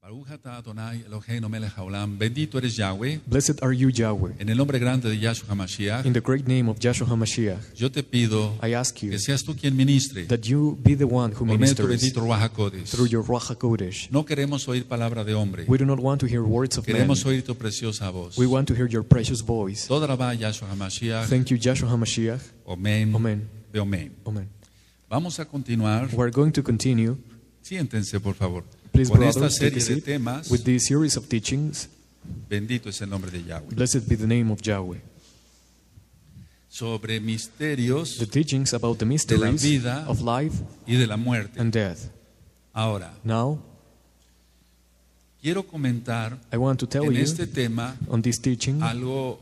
Baruch atah Adonai Eloheinu melech haolam. Bendito eres Yahweh. Blessed are you, Yahweh. En el nombre grande de Yahshua HaMashiach, In the great name of Yahshua HaMashiach, yo te pido I ask you que seas tú quien ministre that you be the one who por medio de tu ministers bendito Ruach HaKodesh. through your Ruach HaKodesh. No queremos oír palabra de hombre. We do not want to hear words of men. Queremos oír tu preciosa voz. We want to hear your precious voice. Toda rabá Yahshua HaMashiach. Thank you, Yahshua HaMashiach. Amén. Amen. Amén. Amen. Vamos a continuar. We're going to continue. Siéntense, por favor. Please, Con esta brothers, take serie a de seat temas, with this series of teachings. bendito es el nombre de Yahweh, Blessed be the name of Yahweh. sobre misterios The teachings about the mysteries vida of life y de la muerte. and death. Ahora, Now, quiero comentar I want to tell en you este tema on this teaching algo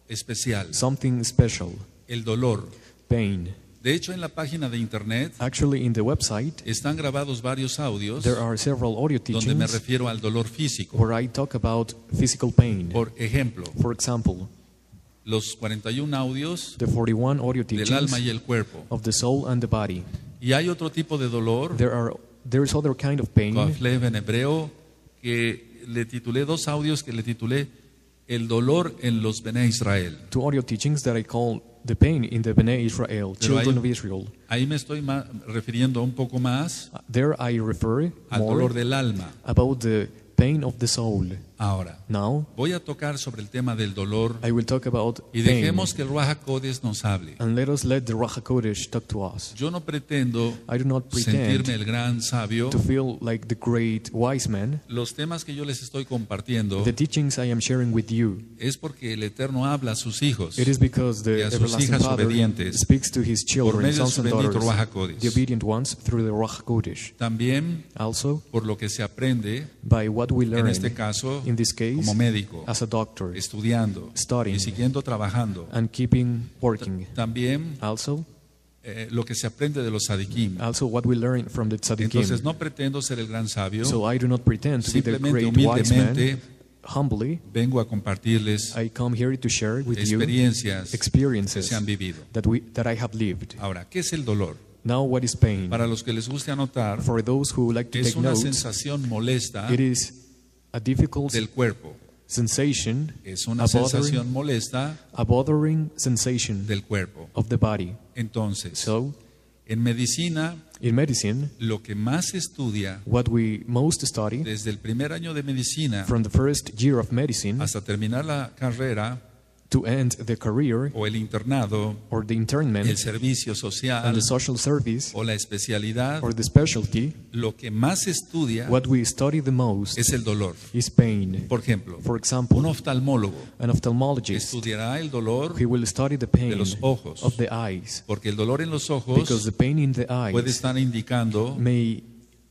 especial, something special, el dolor. pain. De hecho, en la página de internet Actually, in the website, están grabados varios audios there are several audio donde me teachings refiero al dolor físico. where I talk about physical pain. Por ejemplo, For example, los 41 audios the 41 audio del alma teachings y el cuerpo. of the soul and the body. Y hay otro tipo de dolor, There is other kind of pain, Kaflev en hebreo, que le titulé dos audios que le titulé El dolor en los Bene Israel. two audio teachings that I call the pain in the Bnei Israel, Pero children ahí- of Israel. Ahí me estoy refiriendo un poco más There I refer al more dolor del alma. about the pain of the soul. Ahora, Now, voy a tocar sobre el tema del dolor I will talk about y pain, dejemos que el Ruach HaKodesh nos hable. and let us let the Ruach HaKodesh talk to us. Yo no pretendo I do not sentirme pretend el gran sabio. to feel like the great wise man. Los temas que yo les estoy compartiendo The teachings I am sharing with you, es porque el Eterno habla a sus hijos it is because y the a sus everlasting hijas Father obedientes speaks to his por children, medio de sons su and bendito daughters, Ruach HaKodesh. the obedient ones, through the Ruach HaKodesh. También Also, por lo que se aprende, by what we en learn, este caso, in this case, como médico, as a doctor, estudiando studying, y siguiendo trabajando. and keeping working. También Also, lo que se aprende de los sadikim. what we learn from the tzaddikim. Entonces no pretendo ser el gran sabio, So I do not pretend to be the simplemente great wise man. humildemente Humbly, vengo a compartirles I come here to share with you experiencias que experiences se han vivido. that I have lived. Ahora, ¿qué es el dolor? Now, what is pain? Para los que les guste anotar, For those who like to es take una notes, sensación molesta it is a difficult del cuerpo. sensation, Es una a bothering, sensación molesta a bothering sensation del cuerpo. of the body. Entonces, So, en medicina, in medicine, lo que más se estudia what we most study desde el primer año de medicina from the first year of medicine hasta terminar la carrera to end the career o el internado, or the el internment servicio and social the social service o la especialidad, or the specialty, lo que más se estudia what we study the most es el dolor. is pain. Por ejemplo, For example, un oftalmólogo an ophthalmologist, estudiará el dolor he will study the pain de los ojos, of the eyes, porque el dolor en los because ojos the pain in the puede eyes estar indicando may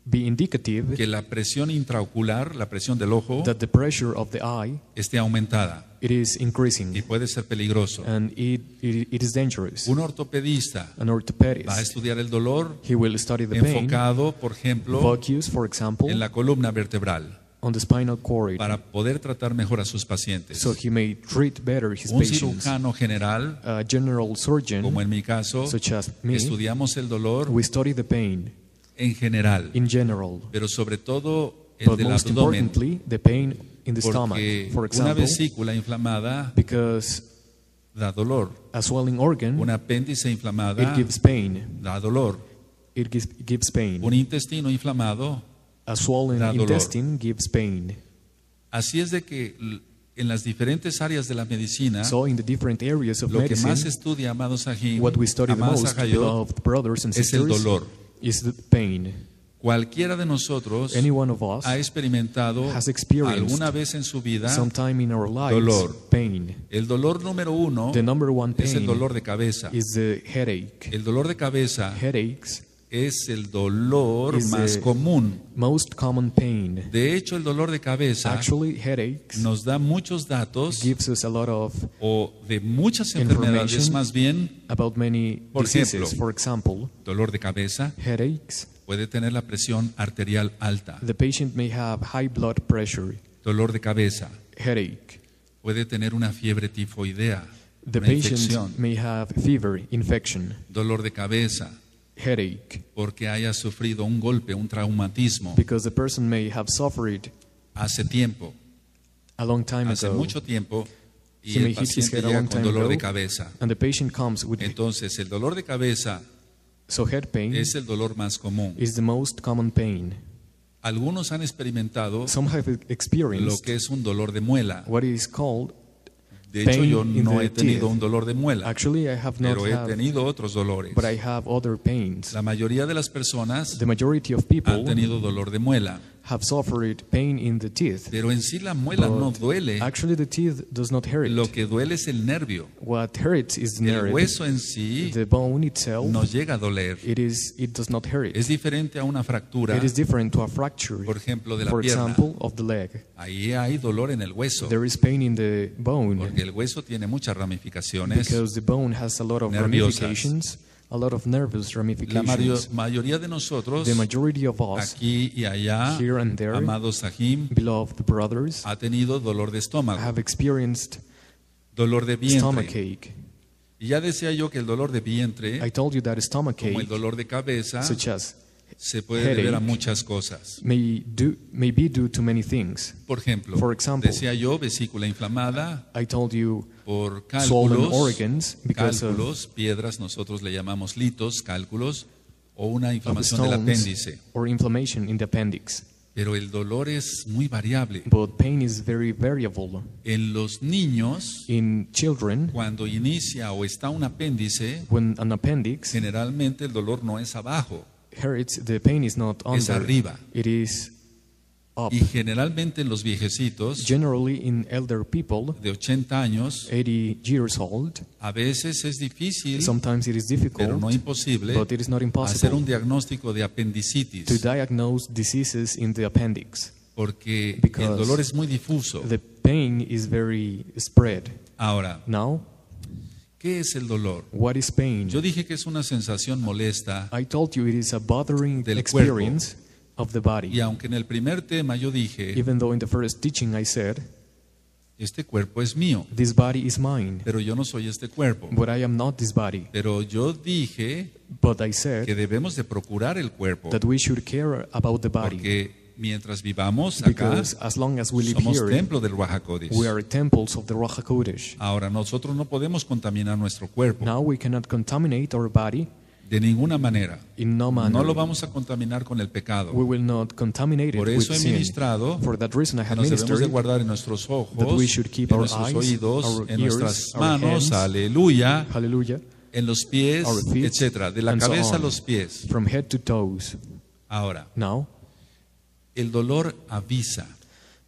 be indicative que la presión intraocular, la presión del ojo, that the pressure of the eye, esté aumentada it is y increasing, puede ser peligroso. and it is dangerous. Un ortopedista An orthopedist, va a estudiar el dolor he will study the pain, enfocado, por ejemplo, focus, for example, en la columna vertebral on the spinal cord, para poder tratar mejor a sus pacientes. so he may treat better his Un patients. cirujano general, A general surgeon, como en mi caso, such as me, estudiamos el dolor we study the pain en general, in general, pero sobre todo el but del most abdomen, importantly, the pain in the stomach, porque for una example, vesícula inflamada because da dolor, a swelling organ, un apéndice it inflamada gives pain. da dolor, It gives pain. un intestino inflamado. A swollen da dolor. intestine gives pain. Así es de que en las diferentes áreas de la medicina, So in the different areas of lo que más medicine, estudia, amados Sahim, what we study the amados most, Sahayot, beloved brothers and es el sisters, dolor. is the pain. Cualquiera de nosotros Any one of us ha experimentado has experienced alguna vez en su vida sometime in our lives dolor. pain. El dolor número uno The number one es el pain dolor de cabeza. is the headache. El dolor de cabeza Headaches es el dolor is más the común. most common pain. De hecho, el dolor de cabeza Actually, headaches nos da muchos datos gives us a lot of o de muchas enfermedades, information más bien, about many Por diseases. ejemplo, For example, dolor de cabeza headaches. puede tener la presión arterial alta. The patient may have high blood pressure. Dolor de cabeza Headache. puede tener una fiebre tifoidea, The una patient infección. may have fever, infection, Dolor de cabeza headache, porque haya sufrido un golpe, un traumatismo. because the person may have suffered hace tiempo, a long time hace ago, mucho tiempo, y he may el hit his paciente head a llega long con time dolor de ago, cabeza. and the patient comes with Entonces, el dolor de cabeza so head pain es el dolor más común. is the most common pain. Algunos han experimentado Some have lo experienced que es un dolor de muela. what is called De hecho, yo pain in no the he tenido teeth. un dolor de muela, Actually, I have not pero he have, tenido otros dolores. but I have other pains. La mayoría de las personas The majority of han people tenido dolor de muela, have suffered pain in the teeth. pero en sí la muela no duele. Actually, the teeth does not hurt. Lo que duele es el nervio. What hurts is the El nerve. hueso en sí The bone itself, no llega a doler. it does not hurt. Es diferente a una fractura, It is different to a fracture. por ejemplo, de la For pierna. example, of the leg. Ahí hay dolor en el hueso, There is pain in the bone porque el hueso tiene muchas ramificaciones. because the bone has a lot of nerviosas. ramifications, a lot of nervous La ramifications. mayoría de nosotros, The majority of us, aquí y allá, here and there, amados Sahim, beloved brothers, ha tenido dolor de estómago, have experienced dolor de stomach vientre. ache. Y ya decía yo que el dolor de vientre, I told you that stomach como el ache, dolor de cabeza, such as se puede deber a headache, muchas cosas. may be due to many things. Por ejemplo, For example, decía yo vesícula inflamada I told you por swollen cálculos, organs because of cálculos, piedras, nosotros le llamamos litos, cálculos, o una inflamación del stones apéndice. or inflammation in the appendix. Pero el dolor es muy variable. But pain is very variable. En los niños, In children, cuando inicia o está un apéndice, when an appendix generalmente el dolor no es abajo, hurts, the pain is not es under, arriba. it is up. Y generalmente en los viejecitos Generally, in elder people, de 80 años, 80 years old, a veces es difícil, sometimes it is pero difficult, no imposible, but it is not hacer impossible un diagnóstico de to apendicitis, diagnose diseases in the appendix. porque because el dolor es muy difuso. The pain is very spread. Ahora, Now, ¿qué es el dolor? what is pain? Yo dije que es una sensación molesta, I told you it is a bothering del experience of the y body. aunque en el primer tema yo dije, Even though in the first teaching I said, este cuerpo es mío, this body is mine, pero yo no soy este cuerpo. but I am not this body. Pero yo dije But I que said debemos de procurar el cuerpo, that we should care about the body, porque mientras vivamos acá, because as long as we live somos here, templo del Ruach HaKodesh. we are temples of the Ruach HaKodesh. Ahora, nosotros no podemos contaminar nuestro cuerpo Now we cannot contaminate our body de ninguna manera. in no manner. No lo vamos a contaminar con el We pecado. will not contaminate it Por with eso he sin. ministrado For that reason I que have nos debemos de ministered guardar en nuestros ojos, that we should keep en our nuestros eyes, oídos, our en ears, nuestras our manos, hands, aleluya, hallelujah, en los pies, our feet, etcétera, de la and so cabeza a on. los pies. from head to toes. Ahora, Now, el dolor avisa.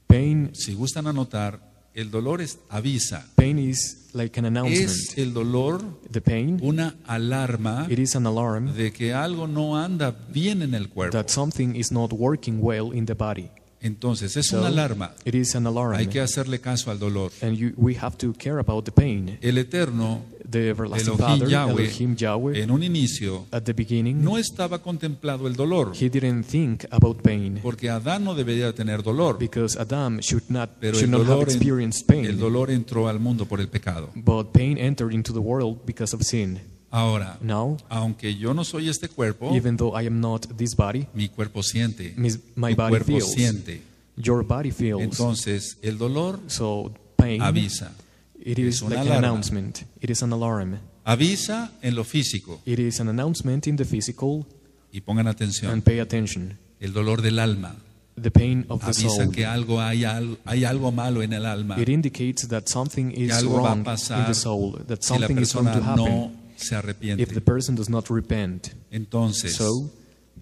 pain Si gustan anotar, el dolor avisa. pain is like an Es announcement. el dolor The pain, una alarma it is an alarm de que algo no anda bien en el cuerpo. that something is not working well in the body. Entonces, es So, una alarma. it is an alarm. Hay que hacerle caso al dolor. And we have to care about the pain. El Eterno, The everlasting Elohim Father, Yahweh, Elohim Yahweh, en un inicio, at the beginning, no estaba contemplado el dolor, he didn't think about pain porque Adán no debería tener dolor, because Adam should not pero have experienced el pain. dolor entró al mundo por el pecado. But pain entered into the world because of sin. Ahora, Now, aunque yo no soy este cuerpo, even though I am not this body, mi cuerpo siente, my tu body cuerpo feels. siente. Your body feels. Entonces, el dolor So pain, avisa. it is Es una like an alarma. announcement. It is an alarm. Avisa en lo físico. It is an announcement in the physical, Y pongan atención, and pay attention. el dolor del alma The pain of the avisa soul. que hay algo malo en el alma. It indicates that something Que is algo va a wrong in pasar the soul, that si la something is going persona to happen no se if arrepiente. the person does not repent. Entonces, So,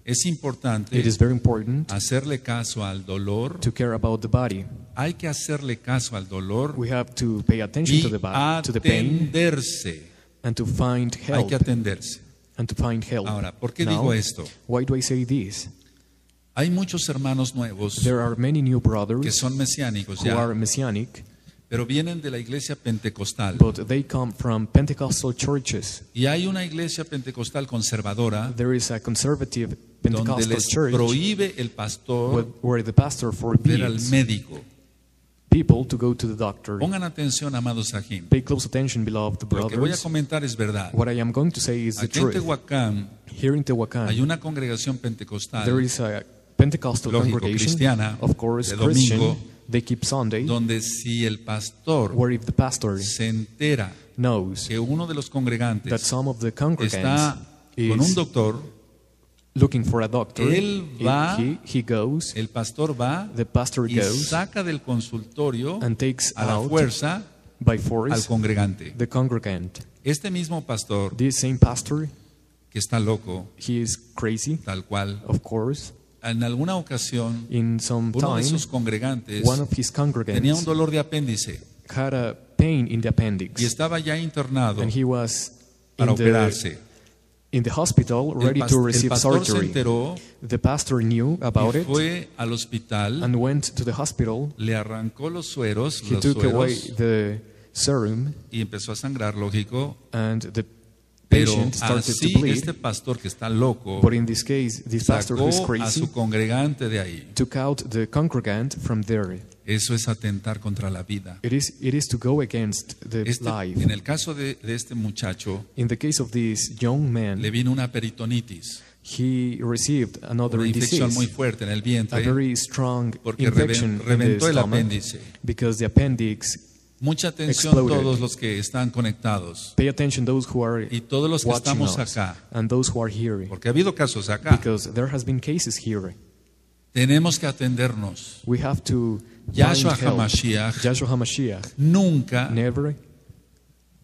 es importante it is very important hacerle caso al dolor. to care about the body. Hay que hacerle caso al dolor We have to pay attention y to the body, to the pain, atenderse. and to find Hay help. que atenderse. And to find help. Ahora, ¿por qué Now, digo esto? why do I say this? Hay muchos hermanos nuevos There are many new que brothers son mesiánicos who ya, are messianic, pero vienen de la iglesia pentecostal. but they come from Pentecostal churches. Y hay una iglesia pentecostal conservadora There is a conservative donde Pentecostal les church prohíbe el pastor where the pastor ver al forbids médico. people to go to the doctor. Pongan atención, amados Sahim. Pay close attention, beloved Lo que voy a brothers. comentar es verdad. What I am going to say is the Aquí en truth. Tehuacán Here in Tehuacán, hay una congregación pentecostal there is a Pentecostal lógico, congregation, cristiana, of course, de domingo, Christian, they keep Sunday, donde si el pastor where if the pastor se entera knows que uno de los that congregantes some of the está congregants con un is doctor, looking for a doctor, él va, he goes, el pastor va the pastor y goes saca del consultorio and takes a la out fuerza by al force congregante. the congregant. Este mismo pastor This same pastor, que está loco, he is crazy, tal cual, of course. en alguna ocasión In some uno de time, sus congregantes one of his tenía un congregants dolor de apéndice had a pain in the y appendix, estaba ya internado and he was para in the, operarse. in the hospital ready to El receive pastor se surgery. enteró The pastor knew about y it fue al hospital, and went to the hospital. le arrancó los sueros, He took away sueros, the serum, y empezó a sangrar, lógico. and the Pero patient started to así bleed. este pastor que está loco But in this case, this pastor who is sacó a crazy su congregante de ahí. took out the congregant from there. Eso es atentar contra la vida. It is to go against the life. En el caso de este muchacho, In the case of this young man, le vino una peritonitis, he received another una infección muy disease, fuerte en el a vientre, very strong porque infection in the reventó el stomach, apéndice. because the appendix. Mucha atención Exploded. todos los que están conectados Pay attention, those who are y todos los que watching estamos us acá, and those who are here, porque ha habido casos acá. because there has been cases here. Tenemos que atendernos. We have to Yahshua find help. HaMashiach Yahshua HaMashiach nunca never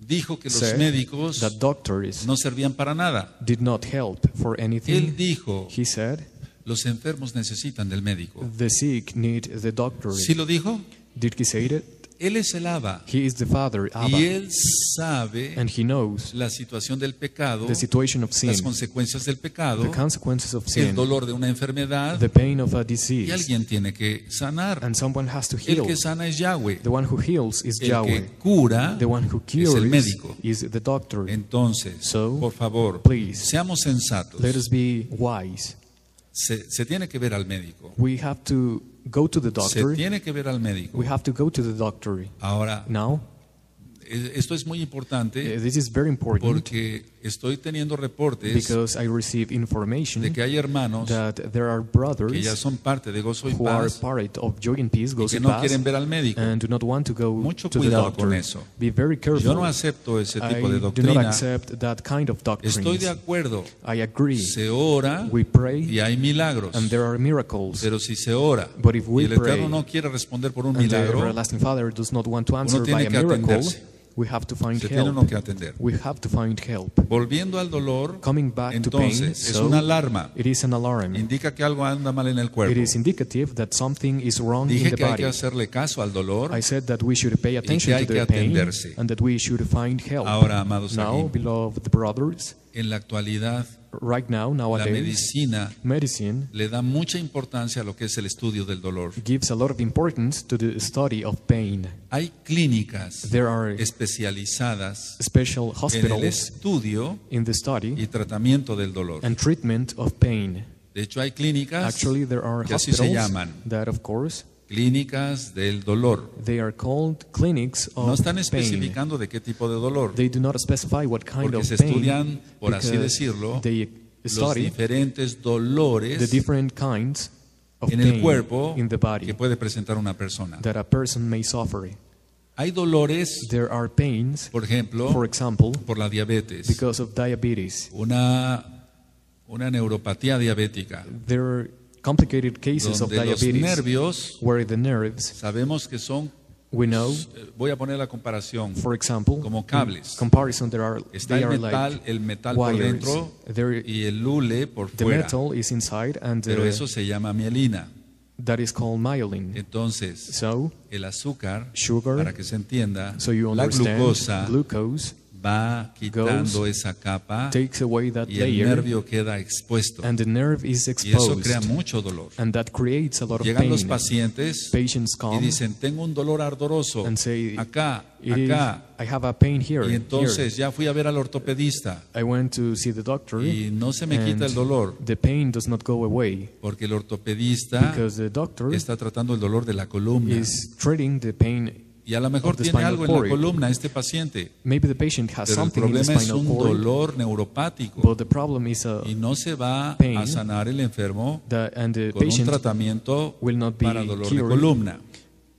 dijo que los said médicos that doctors no servían para nada. did not help for Él anything. dijo, He said, los enfermos necesitan del médico. the sick need the doctor. ¿Sí lo dijo? Did he say it? Él es el Abba He is the Father, Abba, y él sabe and he knows la situación del pecado, the situation of sin, las consecuencias del pecado, the consequences of el sin, dolor de una enfermedad, the pain of a y disease, alguien tiene que sanar. and someone has to El heal. que sana es Yahweh. The one who heals is El Yahweh. que cura The one who es el cures médico. is the doctor. Entonces, So, por favor, please, seamos sensatos. let us be wise. Se tiene que ver al médico. We have to go to the Se doctor. tiene que ver al médico. We have to go to the doctor. Ahora, Now, esto es muy importante this is very important porque estoy teniendo reportes because I receive de information que hay hermanos that there are que ya brothers son parte de Gozo y who are Paz part of Joy and Peace, y Goes que and no Paz, quieren ver al médico. and do not want to go Mucho to the cuidado doctor. con eso. Be very careful. Yo no acepto ese I tipo de do not doctrina. accept that kind of doctrines. Estoy de acuerdo. I agree. Se ora We pray y hay milagros. and there are miracles. Pero si se ora But if y we el pray Eterno no quiere responder por un and the milagro, everlasting Father does not want to answer tiene by a que miracle, atenderse. we have to find se tiene help. uno que atender. We have to find help. Volviendo al dolor, Coming back to pain, entonces es so una alarma. it is an alarm. Indica que algo anda mal en el It cuerpo. is indicative that something is wrong in Dije the que hay body. que hacerle caso al dolor. I said that we should pay attention hay to que the pain atenderse. and that we should find help. Ahora, amados Now, aquí, beloved brothers, en la actualidad, right now, la nowadays, medicina medicine le da mucha importancia a lo que es el estudio del dolor. gives a lot of importance to the study of pain. Hay clínicas There are especializadas special en el hospitals estudio in the study y tratamiento del dolor. and treatment of pain. De hecho, hay clínicas Actually, there are que así se hospitals llaman, that, of course, clínicas del dolor. they are called clinics No of están pain. especificando de qué tipo de dolor, They do not specify what kind porque of se pain, estudian, por así because decirlo, they los study diferentes the dolores different kinds of en el pain cuerpo in the body que puede presentar una persona. that a person may suffer. Hay dolores, There are pains, por ejemplo, for example, por la diabetes, because of diabetes. una neuropatía diabética, There are complicated cases of donde los diabetes nervios where the nerves, sabemos que son, we know, voy a poner la comparación, for example, como cables. in comparison, Está they el are metal, like el metal por wires. dentro There, y el hule por the fuera, metal is inside, and pero eso se llama mielina. that is called myelin. Entonces, So, el azúcar, sugar, para que se entienda, so you la understand, glucosa glucose va quitando esa capa takes away that y el layer, nervio queda expuesto. and the nerve is Y eso crea exposed, mucho dolor. and that creates a lot of Llegan los pain. pacientes Patients y come dicen, tengo un dolor ardoroso, and say, acá, It is, acá. I have a pain here. Y entonces ya fui a ver al ortopedista I went to see the doctor, y no se me quita el and dolor the pain does not go away porque el ortopedista because the doctor está tratando el dolor de la columna is treating the pain Y a lo mejor of the tiene spinal algo en la cord. columna este paciente, Maybe the patient has pero el something in the problema es spinal un cord, dolor neuropático but the problem is y no se va pain, a sanar el enfermo and the con un patient tratamiento will not be para dolor de cured columna.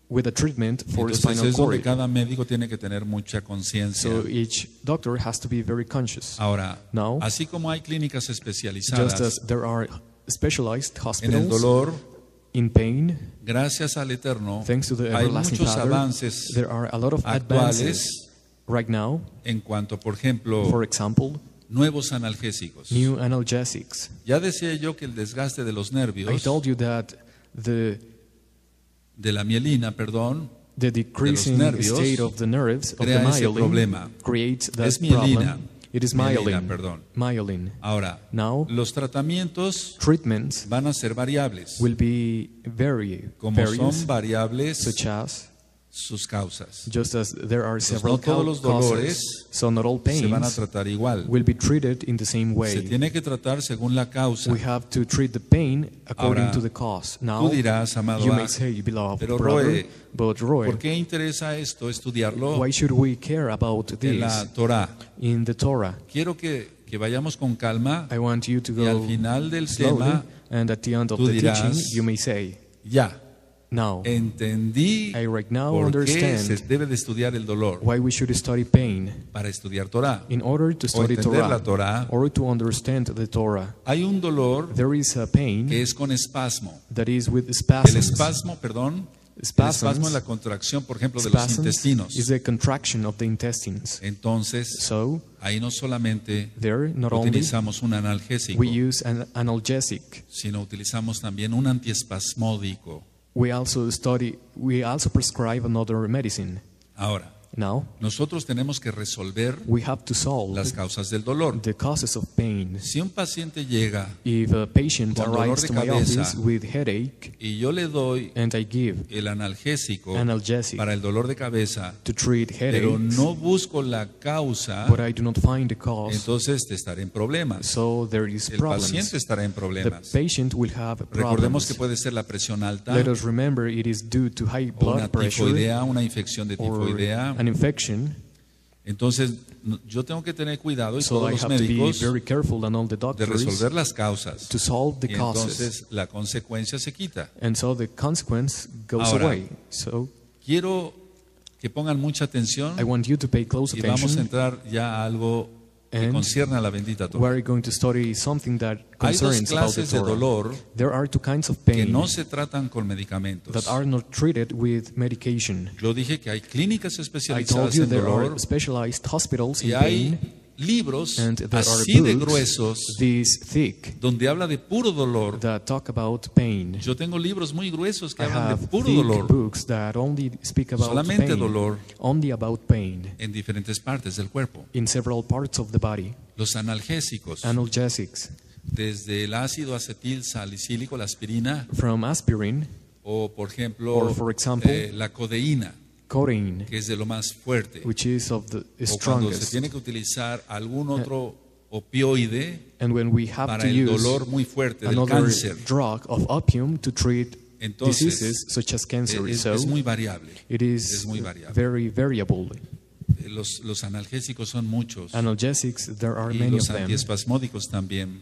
with a treatment for Entonces spinal es donde cord. cada médico tiene que tener mucha conciencia. So each doctor has to be very conscious. Ahora, Now, así como hay clínicas just especializadas as there are specialized en el hospitals dolor, in pain, gracias al Eterno, thanks to the hay everlasting muchos Father, avances there are a lot of advances actuales right now. en cuanto, por ejemplo, For example, nuevos analgésicos. new analgesics. Ya decía yo que el desgaste de los I nervios, told you that the de la mielina, decreasing nervios state of the nerves of the crea ese myelin problema. creates that Es mielina. problem. It is Mielina, myelin. perdón. Myelin. Ahora, Now, los tratamientos treatments van a ser variables, will be very como various, son variables such as sus causas. just as there are several no todos los dolores causes, so not all Se van a pains tratar igual. will be treated in the same Se way. tiene que tratar según la causa. We have to treat the pain according Ahora, to the cause. Tú Now, dirás, amado, you may say, beloved pero brother, Roe, but Roy, ¿por qué interesa esto estudiarlo why should we care about en la this Torah? in the Torah? Quiero que vayamos con calma I want you to y al go final del slowly, tema, and at the end of tú the dirás, teaching, you may say, ya, now, entendí I right now por qué se understand debe de estudiar el dolor why we should study pain para estudiar Torah. in order to O study entender la Torah, Torah. or to understand the Torah. Hay un dolor There is a pain que es con espasmo. that is with El spasms. espasmo, perdón, el Spasms. espasmo es la contracción, por ejemplo, de los Spasms intestinos. is a contraction of the intestines. Entonces, So, ahí no solamente there not only utilizamos un analgésico, we use an analgesic, sino utilizamos también un antiespasmódico. we also prescribe another medicine. Ahora, Now, nosotros tenemos que resolver we have to solve las causas del dolor. the causes of pain. Si un paciente llega If a patient Con dolor arrives de to my cabeza. office with headache y yo le doy and I give el analgésico analgesic para el dolor de cabeza, to treat pero headaches, no busco la causa, but I do not find the cause, entonces te estaré en problemas. so there is El problems. paciente estará en The problemas. patient will have Recordemos que problems. puede ser la presión alta Let us remember it is due to high o una blood pressure tifoidea, una infección de or tifoidea. an infection. Entonces, yo tengo que tener cuidado y So todos I los have to be médicos very careful and all the de doctors resolver las causas. to solve the Y causes. entonces la consecuencia se quita. And so the consequence goes Ahora, away. So Quiero que pongan mucha atención I want you to pay close y vamos a attention. entrar ya a algo que And concierne a la bendita Torah. We're going to study something that Hay dos concerns about the clases de Torah. dolor There are two kinds of que pain no se tratan con medicamentos. that are not treated with medication. Yo dije que hay clínicas I told especializadas you en there dolor are specialized hospitals y in hay pain, libros and there are así de books gruesos this thick donde habla de puro dolor. that talk about pain. Yo tengo libros muy gruesos que I hablan have de puro thick dolor books that only speak about Solamente pain, dolor. only about pain en diferentes partes del cuerpo. in several parts of the body. Los analgésicos, Analgesics, desde el ácido acetil salicílico, la aspirina, from aspirin, o por ejemplo Or, for example, la codeína, codeine, que es de lo más fuerte. which is of the O cuando se strongest. tiene que utilizar algún otro opioide And when we have para to el use dolor muy fuerte del another cáncer, drug of opium to treat entonces diseases such as cancer, so es muy variable. it is es muy variable. very variable. Los analgésicos son muchos Analgesics, there are y many los of them. antiespasmódicos también.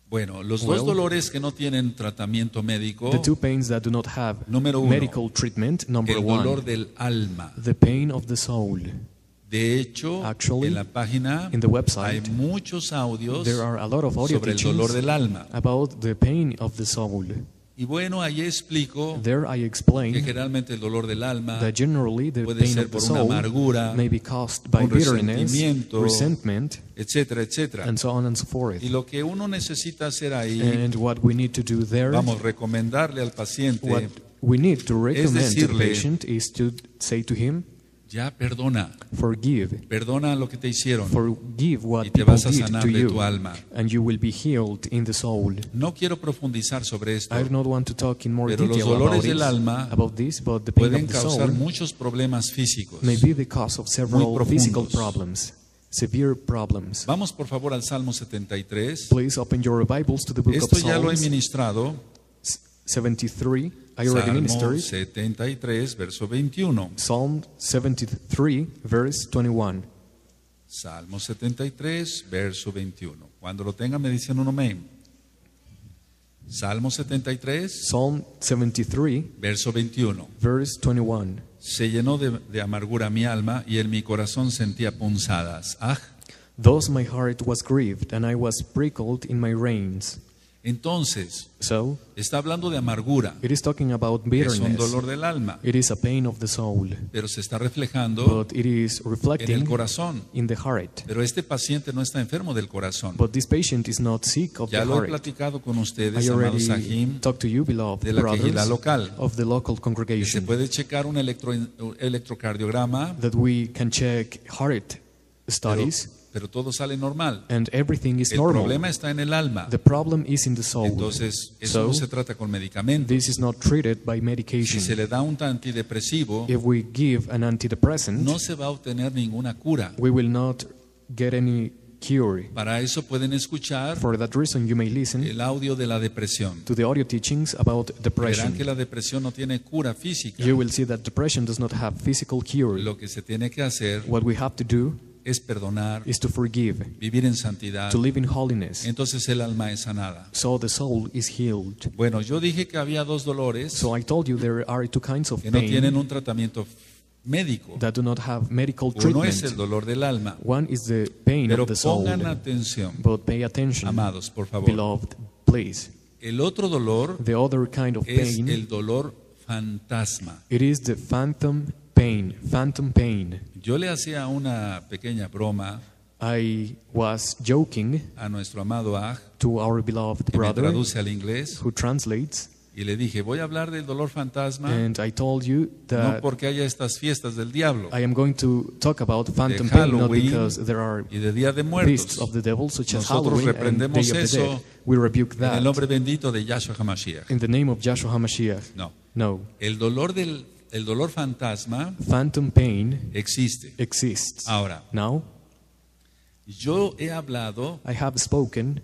Bueno, los dos Well, dolores que no tienen tratamiento médico, The two pains that do not have Número uno, medical treatment, number el one, dolor del alma. the pain of the soul. De hecho, Actually, en la página in the website, hay muchos audios There are a lot of audio sobre el teachings dolor del alma. about the pain of the soul. Y bueno, ahí explico There I que explain generalmente el dolor del alma that generally the puede pain ser of the por una soul amargura, may be caused by un bitterness, resentimiento, resentment, etcétera, etcétera. and so on and so forth. Y lo que uno necesita hacer ahí, And what we need to do there, vamos, recomendarle al paciente, what we need to recommend to the decirle, patient is to say to him, ya perdona, perdona lo que te hicieron what y te people vas a did sanar to de you, tu alma. and you will be healed in the soul. No quiero profundizar sobre esto, I do not want to talk in more pero los detail dolores about, del alma about this, but the pain pueden of the causar soul muchos problemas físicos. may be the cause of several profundos. physical problems, severe problems. Vamos por favor al Salmo 73. Please open your Bibles to the book Esto of ya lo he Psalms ministrado 73. I already Salmo ministered. 73, verso 21. Psalm 73, verse 21. Salmo 73, verso 21. Cuando lo tengan me dicen un amén. Salmo 73, Psalm 73, verso 21. verse 21. Se llenó de amargura mi alma y en mi corazón sentía punzadas. Thus my heart was grieved, and I was prickled in my reins. Entonces, So, está hablando de amargura, it is talking about que es un bitterness. dolor del alma, It is a pain of the soul, pero se está reflejando but it is en el reflecting corazón. in the heart. Pero este paciente no está enfermo del corazón. But this patient is not sick of Ya the lo he heart. platicado con I ustedes, already amados Sahim, talked to you, beloved de la quejila brothers, local. of the local Se congregation, puede checar un electrocardiograma, that we can check heart studies, pero todo sale normal. and everything is El normal. problema está en el alma. The problem is in the soul. Entonces, eso So, no se trata con medicamentos. this is not treated by Si se medication. le da un antidepresivo, If we give an antidepressant, no se va a obtener ninguna cura. we will not get any cure. Para eso pueden escuchar For that reason, you may listen el audio de la depresión. to the audio teachings about Verán depression. que la depresión no tiene cura física. You will see that depression does not have physical cure. Lo que se tiene que hacer What we have to do es perdonar, is to forgive, vivir en santidad. to live in holiness. Entonces el alma es sanada. So the soul is healed. Bueno, yo dije que había dos dolores So I told you there are two kinds of que no tienen pain un tratamiento médico. that do not have medical Uno es el treatment. dolor del alma. One is the pain Pero of the soul. pongan atención, But pay attention, amados, por favor. beloved, please. El otro dolor The other kind of es pain, el dolor fantasma. it is the phantom pain. Phantom pain. Yo le hacía una pequeña broma I was joking a nuestro amado Aj, to our beloved que me brother traduce al inglés, who translates, y le dije, voy a hablar del dolor fantasma, and I told you no that porque haya estas fiestas del diablo I am going to talk about de phantom pain not Halloween because there are y de Día de beasts Muertos, of the devil such as Nosotros Halloween and reprendemos Day of the eso Dead. We rebuke en el that nombre bendito de Yahshua HaMashiach. in the name of Joshua HaMashiach. No, No, el dolor fantasma phantom pain existe. exists. Ahora, Now, yo he hablado I have spoken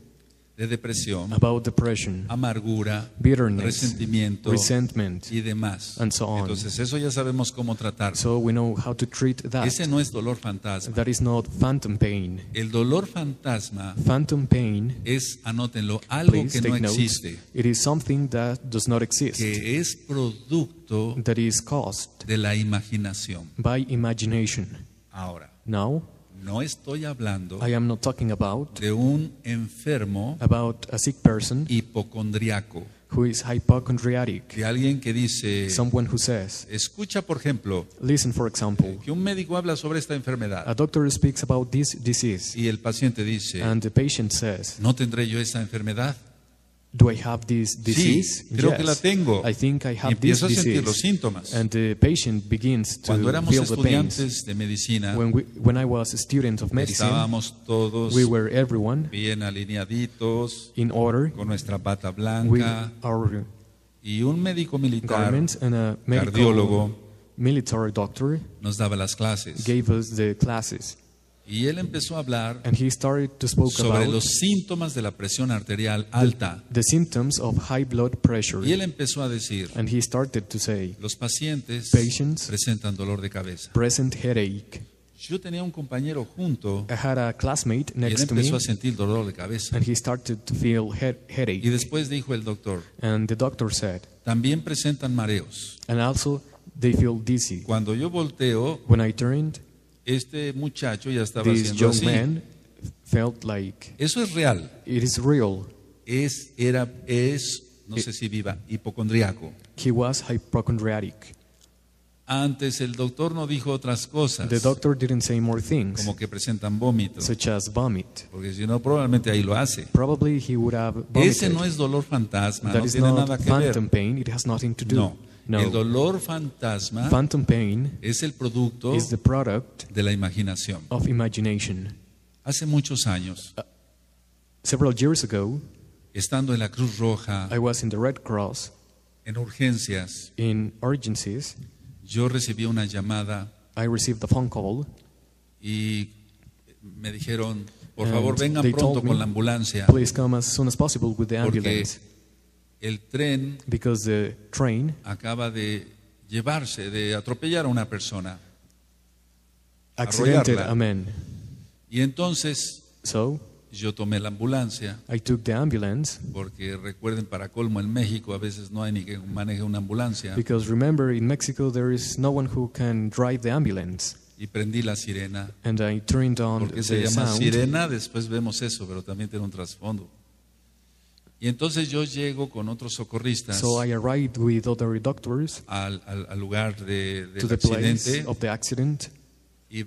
de depresión, about depression, amargura, bitterness, resentimiento resentment, y demás. and so on. Entonces eso ya sabemos cómo tratar. So we know how to treat that. Ese no es dolor fantasma. That is not phantom pain. El dolor fantasma Phantom pain, es, anótenlo, algo please que no take notes, existe, it is something that does not exist, que es producto that is caused de la imaginación. by imagination. Ahora, Now, no estoy hablando I am not talking about de un enfermo a sick person hipocondriaco, who is hypochondriac, de alguien que dice, someone who says, escucha por ejemplo, listen, for example, que un médico habla sobre esta a enfermedad doctor speaks about this disease, y el paciente dice, and the patient says, ¿no tendré yo esa enfermedad? do I have this disease? Sí, creo que la tengo. I think I Y have this empiezo a sentir los disease. síntomas. And the patient begins to Cuando éramos feel the pains. estudiantes de medicina, When I was a student of medicine, estábamos todos we were everyone bien alineaditos, in order con nuestra bata with blanca, our y un médico militar garments, and a cardiólogo medical military doctor nos daba las clases. gave us the classes. Y él empezó a hablar And he started to speak sobre about los síntomas de la presión arterial alta. the symptoms of high blood pressure. Y él empezó a decir, And he started to say, los pacientes Patients presentan dolor de cabeza. present headache. Yo tenía un compañero junto I had a classmate y él next to me, empezó a sentir dolor de cabeza. and he started to feel Y headache. después dijo el doctor, And the doctor said, también presentan mareos. and also they feel dizzy. Cuando yo volteo, When I turned, este muchacho ya estaba this haciendo young así. man felt like Eso es real. it is real. No sé si viva, hipocondriaco. He was hypochondriac. Antes el doctor no dijo otras cosas, The doctor didn't say more things, como que presentan vómito, such as vomit. porque si no, probablemente ahí lo hace. Probably he would have Ese vomited. no es dolor fantasma, That no is tiene not nada que ver. phantom pain. It has nothing to do. No. El No. dolor fantasma Phantom pain es el producto is the product de la imaginación. of imagination. Hace muchos años, Several years ago, estando en la Cruz Roja, I was in the Red Cross en urgencias, in urgencies. yo recibí una llamada I received a phone call. y me dijeron, por And favor, vengan they pronto told me, con la ambulancia, Please come as soon as possible with the porque ambulance el tren because the train acaba de de atropellar a una persona. accidented Arrollarla. a man. Y entonces So yo tomé la ambulancia, I took the ambulance porque recuerden, para colmo, en México a veces no hay ni que maneje una ambulancia, because remember in Mexico there is no one who can drive the ambulance. y prendí la sirena. And I turned on ¿Por qué se the llama sound. sirena? Después vemos eso, pero también tiene un trasfondo. Y entonces yo llego con otros socorristas So I arrived with other doctors al lugar to del the place accidente, of the accident, y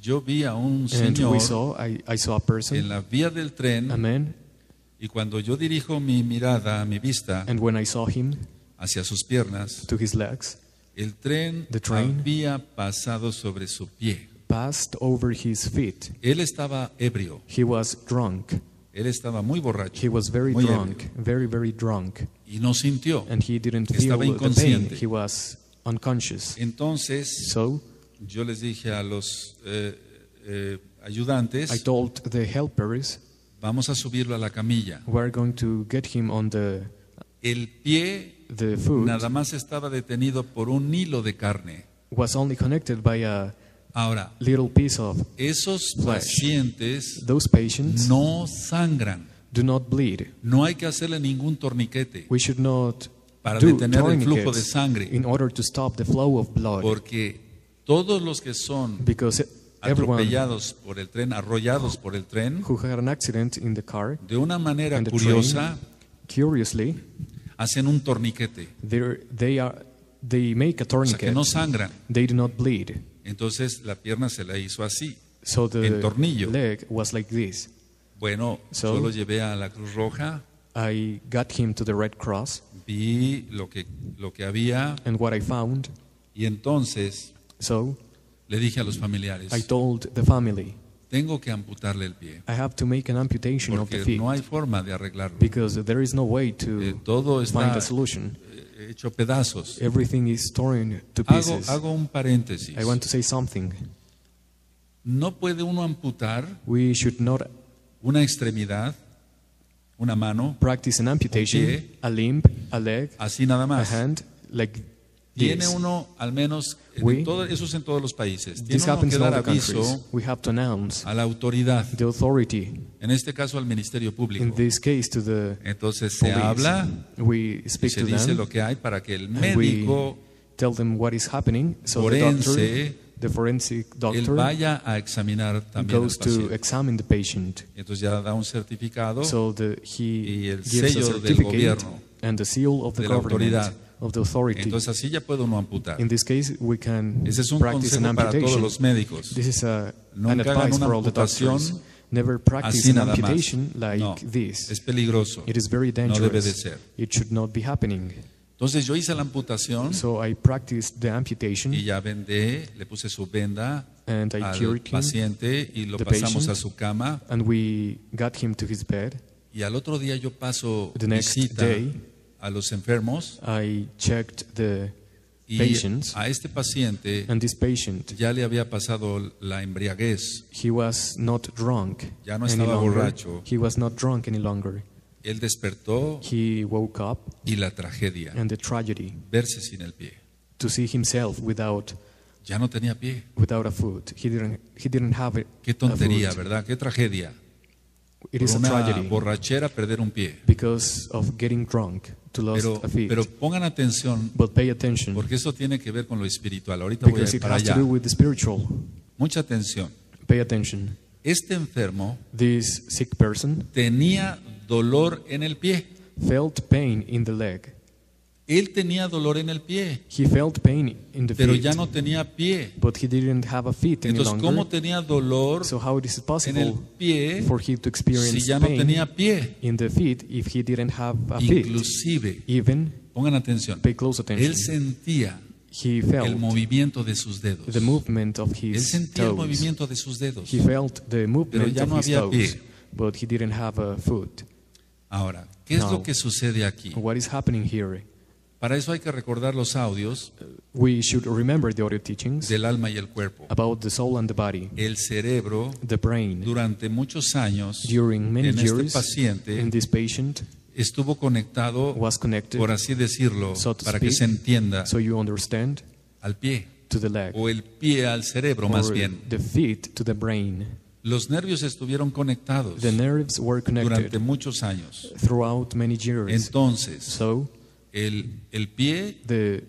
yo vi a un and señor I saw a en person, la vía del a tren, man, y cuando yo dirijo mi mirada, mi vista and when I saw him hacia sus piernas, to his legs, el tren The train había pasado sobre su pie. passed over his feet. Él estaba ebrio, He was drunk. él estaba muy borracho, He was very muy drunk, ebrio, very, very drunk. y no sintió. And he didn't feel Estaba the pain. inconsciente. He was unconscious. Entonces So yo les dije a los I ayudantes, told the helpers, vamos a subirlo a la camilla. we're going to get him on El pie the foot. nada más estaba detenido por un hilo de carne. Was only connected by a Ahora, little piece of esos Flesh. pacientes those patients no sangran. do not bleed. No hay que hacerle ningún torniquete We should not para do detener el flujo de tourniquets sangre, in order to stop the flow of blood, porque todos los que son because everyone atropellados por el tren, arrollados por el tren, who had an accident in the car, de una manera and the curiosa, curiously, hacen un torniquete, they make a o sea tourniquet. que no sangran. They do not bleed. Entonces la pierna se la hizo así. So the En tornillo. leg was like this. Bueno, So- yo lo llevé a la Cruz Roja, I got him to the Red Cross, vi lo que había, and what I found. y entonces So le dije a los familiares, I told the family, tengo que amputarle el pie, I have to make an amputation of the porque feet no hay forma de arreglarlo. because there is no way to Todo find está a solution. hecho pedazos. Everything is torn to pieces. Hago un paréntesis. I want to say something. No puede uno amputar We should not una extremidad, una mano, practice an amputation, pie. a limb, a leg, así nada a más. hand, like Tiene this. uno, al menos, eso es en todos los países, tiene This uno happens que in all dar the countries. aviso We have to announce a la autoridad, the authority, en este caso al Ministerio in Público. this case to the Entonces se police. habla We y speak se to dice them, lo que hay para que el and médico, we tell them what is happening. So the forense, the forensic él doctor vaya a examinar también al goes to paciente. examine the patient. Entonces ya da un certificado So y he el gives a sello del certificate gobierno, and the seal of the de la government, autoridad. of the authority. Entonces así ya puede uno amputar. In this case, we can Ese es un practice an consejo para todos amputation. los médicos. This is an Nunca hagan advice una for all the amputación doctors. Never practice así an nada más. amputation like No, this. es peligroso. It is very No debe de dangerous. ser. It should not be happening. Entonces yo hice la amputación So I practiced the amputation y ya vendé, le puse su venda and I al cured him, paciente y lo the pasamos patient. a su cama, and we got him to his bed. y al otro día yo paso The next visita day, a los enfermos I checked the y patients, a este paciente and this patient, ya le había pasado la embriaguez. he was not drunk Ya no any estaba longer. borracho. He was not drunk any longer. Él despertó He woke up, y la tragedia, and the tragedy, verse sin el pie. to see himself without Ya no tenía pie. a foot. He didn't have it. Qué tontería, ¿verdad? Qué tragedia. It Por is a una tragedy borrachera perder un pie. because of getting drunk to lose a feet. Pero pongan atención, But pay attention porque eso tiene que ver con lo espiritual. Ahorita voy a because ir it para has to allá. do with the spiritual. Mucha atención. Pay attention. Este enfermo This sick person tenía dolor en el pie. felt pain in the leg. Él tenía dolor en el pie, He felt pain in the pero feet, ya no tenía pie. but he didn't have a feet any Entonces, longer. ¿cómo tenía dolor So how is it en el possible pie for him to experience si ya no pain tenía pie? in the feet if he didn't have a feet? Inclusive, Even, pongan atención, pay close attention, él sentía he el felt movimiento de sus dedos. the movement of Él his sentía el toes. movimiento de sus dedos. He felt the movement ya of no his había toes, pie. but he didn't have a foot. Ahora, ¿qué es No. lo que sucede aquí? What is happening here? Para eso hay que recordar los audios We should remember the audio teachings del alma y el cuerpo. about the soul and the body, El cerebro, the brain. durante muchos años, During many en este years, paciente, in this patient, estuvo conectado, was connected, por así decirlo, so to para que speak, se entienda, so you understand, al pie, to the leg, o el pie al cerebro más or bien. the feet to the brain. Los nervios estuvieron conectados The nerves were durante connected muchos años. throughout many years. Entonces, So el pie the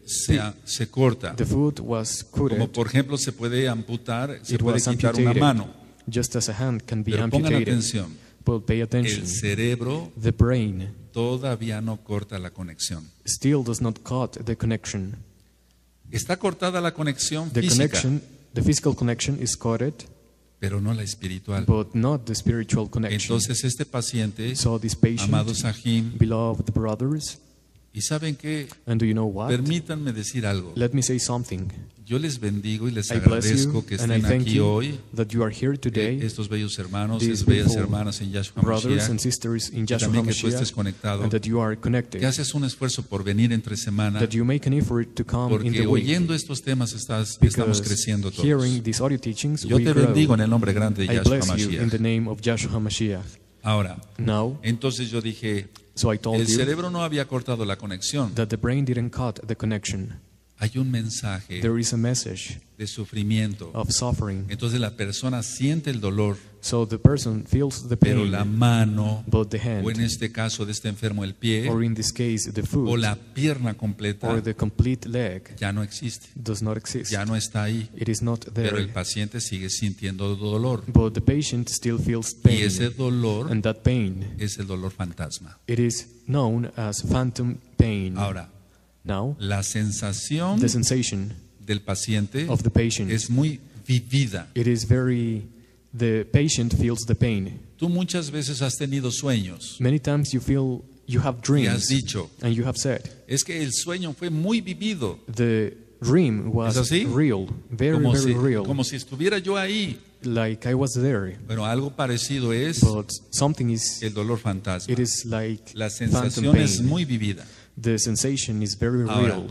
se corta. the foot was Como cutted. por ejemplo se puede amputar, se It puede was quitar una amputated, mano. just as a hand can be Pero pongan amputated. atención, But pay attention. el cerebro The brain todavía no corta la conexión. still does not cut the connection. Está cortada la conexión The física, connection, the physical connection is cutted, pero no la espiritual. but not the spiritual connection. Entonces este paciente, So this patient, amados Sahim, beloved brothers, y saben que, and do you know what? permítanme decir algo. Let me say something. Yo les bendigo y les I bless agradezco you que and I estén thank aquí you hoy, that you are here today, estos bellos hermanos, these esas bellas beautiful hermanas en Yahshua brothers and Mashiach, sisters in y Yahshua también que tú estés HaMashiach, conectado, and that you are connected, que haces un esfuerzo por venir entre semana, that you make an effort to come in porque the week, oyendo estos temas estamos because creciendo todos. hearing these audio teachings, Yo we te grow. bendigo en el nombre grande de I Yahshua bless you in the Mashiach. name of Yahshua HaMashiach. Ahora, Now, entonces yo dije, so I told el you cerebro no había cortado la conexión. that the brain didn't cut the connection. Hay un mensaje There is a message de sufrimiento. of suffering. Entonces la persona siente el dolor, So the person feels the pero pain, la mano, but the o en hand, este caso de este enfermo el pie, or in this case the o foot, la pierna completa, or the complete leg, ya no existe, does not exist. ya no está ahí. It is not Pero el there. paciente sigue sintiendo dolor. But the patient still feels Y ese pain. dolor And that pain, es el dolor fantasma. it is known as phantom pain. Ahora, Now, la sensación the sensation del paciente of the patient, es muy vivida. it is the patient feels the pain. Tú muchas veces has tenido sueños Many times you have y has dreams, dicho, and you have said, es que el sueño fue muy vivido, the dream was ¿Es así? real, very, very real, como si estuviera yo ahí. like I was there. Bueno, algo parecido es But something is, el dolor fantasma. it is like La phantom sensación es pain. muy vivida. The sensation is very Ahora, real.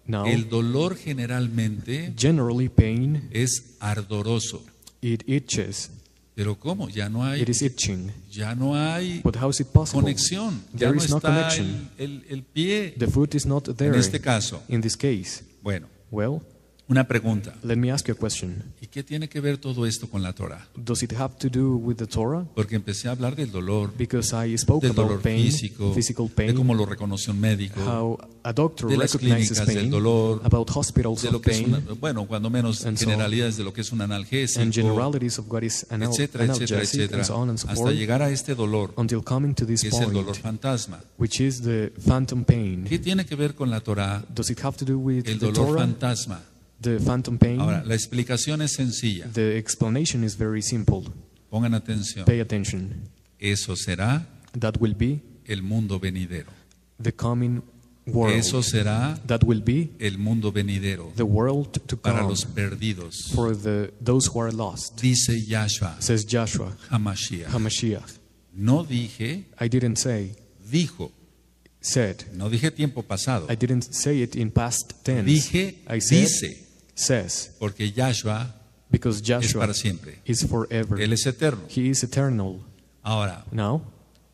Now, El dolor generalmente generally pain, es ardoroso. it itches, Pero ¿cómo? it is itching. Ya no hay But how is it possible? conexión. Ya There no is no está connection. el pie. The foot is not En there este caso, in this case. bueno, Well, una pregunta. let me ask you a question. ¿Y qué tiene que ver todo esto con la Torah? Does it have to do with the Torah? Porque empecé a hablar del dolor, Because I spoke del dolor about pain, físico, physical de pain, cómo lo reconoce un médico, how a doctor de las recognizes clínicas del pain, dolor, about hospitals de lo of que es pain, bueno, cuando menos And so- generalidades de lo que es un analgésico, and generalities of what is etcétera, etcétera, analgesic, etcétera, and so on and so hasta forth, llegar a este dolor, until coming to this que es el dolor point, fantasma. which is the phantom pain. ¿Qué tiene que ver con la Torah? Does it have to do with El the dolor Torah, fantasma. the phantom pain? Ahora, la explicación es sencilla. The explanation is very simple. Pongan atención. Pay attention. Eso será That will be el mundo venidero. the coming world. Eso será That will be el mundo venidero the world to para come los perdidos. for those who are lost, Dice Yahshua says Joshua HaMashiach. HaMashiach. No dije, I didn't say, dijo. said. No dije tiempo pasado. I didn't say it in past tense. Dije, I said, dice. says, Porque Yahshua because es Joshua para siempre. is forever. Él es eterno. He is eternal. Ahora, Now,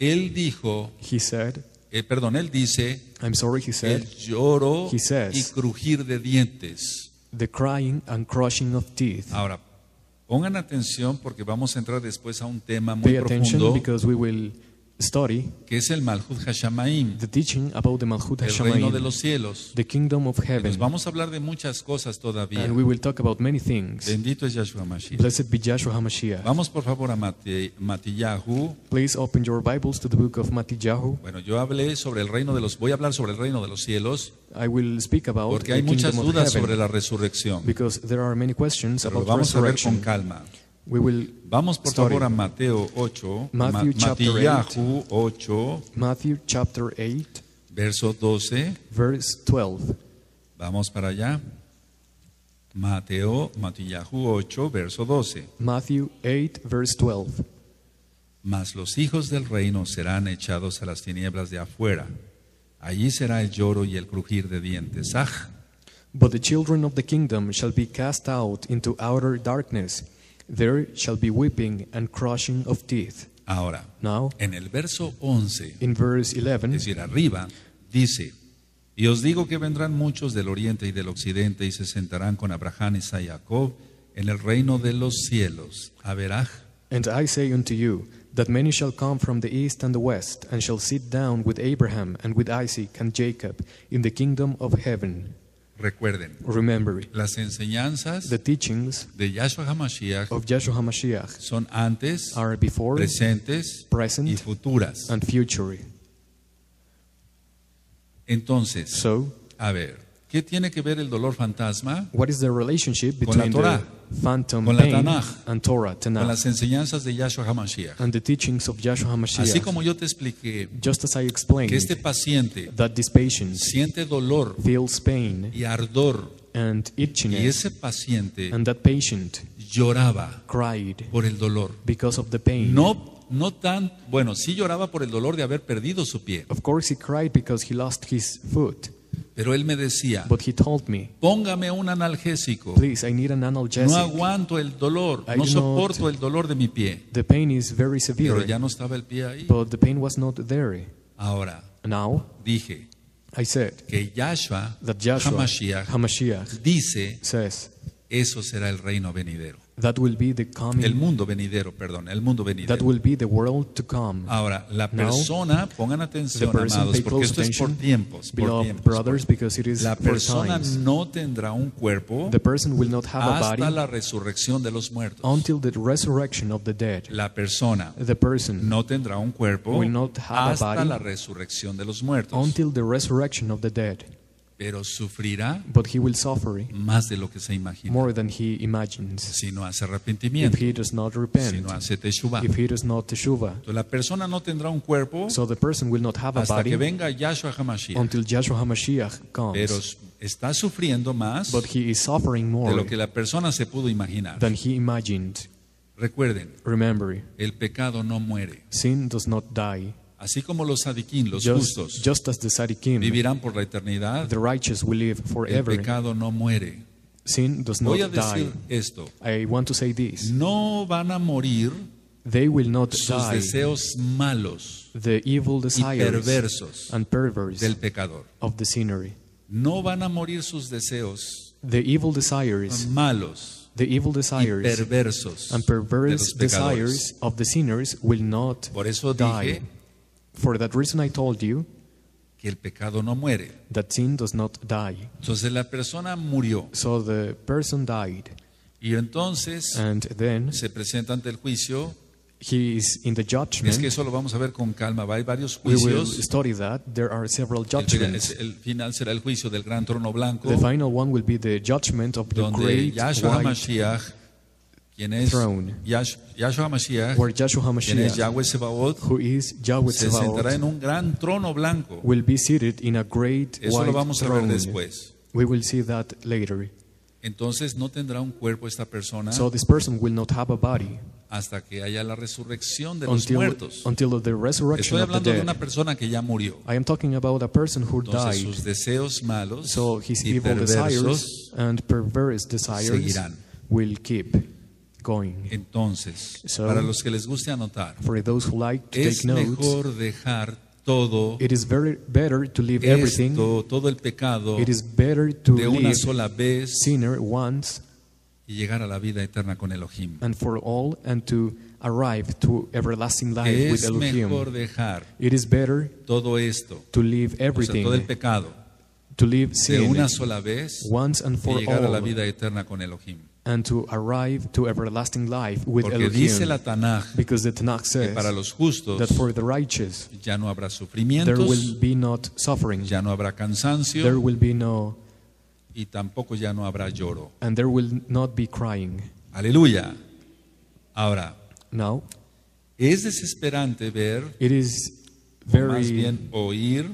él dijo, he said, él dice, I'm sorry, he said, el lloro He says, y crujir de dientes. the crying and crushing of teeth. Ahora, pongan atención porque vamos a entrar después a un tema muy Pay attention profundo because we will study que es el Malhut Hashamaim, the teaching about the Malchut el reino de HaShamayim, los cielos. the kingdom of Nos heaven. vamos a hablar de muchas cosas todavía. And we will talk about many things. Bendito es Yahshua Mashiach. Blessed be Joshua HaMashiach. Vamos por favor a Matillahu. Please open your Bibles to the book of Matthew. Bueno, yo hablé sobre el reino de los, voy a hablar sobre el reino de los cielos I will speak about porque the hay muchas kingdom of dudas heaven sobre la resurrección. because there are many questions Pero lo about vamos a ver con resurrection. calma. We will Vamos por study favor a Mateo 8, Matthew chapter Matillahu 8, Matthew chapter 8, verso 12. verse 12. Vamos para allá. Matillahu 8, verso 12. Matthew 8, verse 12. Mas los hijos del reino serán echados a las tinieblas de afuera. Allí será el lloro y el crujir de dientes. ¡Ah! But the children of the kingdom shall be cast out into outer darkness. There shall be weeping and crushing of teeth. Ahora, Now, en el verso 11, in verse es 11, decir, arriba, dice: y os digo que vendrán muchos del oriente y del occidente y se sentarán con Abraham, Isaac y Jacob en el reino de los cielos. Averaj. and I say unto you, that many shall come from the east and the west, and shall sit down with Abraham and with Isaac and Jacob in the kingdom of heaven. Recuerden, Remember, las enseñanzas the teachings de Yahshua HaMashiach of Yahshua HaMashiach son antes, are before, presentes y present, futuras. and future. Entonces, So, a ver, ¿qué tiene que ver el dolor fantasma what is the relationship Con la between Torah, the phantom con la pain Tanaj, and Torah, con Tanakh, las enseñanzas de Yahshua HaMashiach? and the teachings of Yahshua Así HaMashiach? como yo te expliqué Just as I explained, que este paciente that this patient siente dolor feels pain y ardor, and y itchiness, ese paciente and that patient lloraba cried por el dolor. because of the pain. No tan, bueno, sí lloraba por el dolor de haber perdido su pie, Of course, he cried because he lost his foot. pero él me decía: But he told me, póngame un analgésico, please, I need an no analgesic. aguanto el dolor, I no do soporto el dolor de mi pie. The pain is very Pero severe, ya no estaba el pie ahí. but the pain was not there. Ahora, Now, dije I said que Yahshua that Yahshua HaMashiach dice: says eso será el reino venidero. that will be the El coming, mundo venidero, perdón, el mundo that venidero. will be the world to come. Ahora, la Now, persona, pongan The atención, person, amados, pay porque close esto es por attention, tiempos, por beloved tiempos. brothers, because it is La for persona times. no tendrá un cuerpo The person will not have a hasta body la resurrección de los muertos. until the resurrection of the dead. La persona The person no tendrá un cuerpo will not have a hasta body la resurrección de los muertos, until the resurrection of the dead. pero sufrirá But he will suffer más de lo que se imagina more than he imagines si no hace if arrepentimiento, he does not si repent, no hace teshuvah. if he does not teshuva. Entonces, la persona no tendrá un cuerpo So the person will not have a hasta que body venga Yahshua HaMashiach, until Yahshua HaMashiach pero comes. está sufriendo más But he is suffering de more lo que la persona se pudo imaginar. than he imagined. Recuerden, Remember, el pecado no muere. sin does not die. Así como los sadiquín, los justos, Just as the Sadiqim, vivirán por la eternidad, the righteous will live el forever. pecado no muere. Sin does Voy a not decir die. esto: I want to say this. no van a morir They will not sus die deseos malos the evil y desires perversos and perverse del pecador. of the sinner. No van a morir sus deseos The evil desires, malos the evil y desires perversos and de perverse los pecadores. desires of the sinners will not Por eso die. dije For that reason I told you que el pecado no muere. that sin does not die. Entonces la persona murió So the person died, y entonces and then se presenta ante el juicio. he is in the Es que judgment. eso lo vamos a ver con calma. Hay varios We will juicios. study that. There are several El judgments. final será el juicio del gran trono blanco, The final one will be the judgment of the donde great Yahshua white HaMashiach, quien es throne, Yahshua HaMashiach, where Yahshua quien es HaMashiach, Yahweh Sebaot, who is Yahweh se sentará en Tzebaot, un gran trono blanco. will be seated in a great Eso lo white vamos a ver throne. después. We will see that later. Entonces no tendrá un cuerpo esta persona So this person will not have a body hasta que haya la resurrección de los until muertos. the resurrection Estoy of the hablando de una dead. persona que ya murió. I am talking about a person who Entonces died. sus deseos malos So his y evil desires perversos and perverse desires seguirán. will keep going. Entonces, So, para los que les guste anotar, For those who like to es take notes, mejor dejar todo it is better to leave everything. todo el pecado It is better to de una leave sola vez sinner once y llegar a la vida eterna con Elohim. and for all, and to arrive to everlasting life Que with es mejor Elohim. dejar It is better todo esto, to leave o sea, everything, todo el pecado, to leave de sin una sola vez once and y for llegar a la all, vida eterna con Elohim. and to arrive to everlasting life with Porque dice la Elohim. Tanaj Because the Tanakh que says para los justos that for the righteous ya no habrá there sufrimientos, will be not suffering, ya no habrá there cansancio will be no, y tampoco ya no habrá lloro. and there will not be crying. Aleluya. Ahora, Now, es desesperante ver, it is o más very bien oír,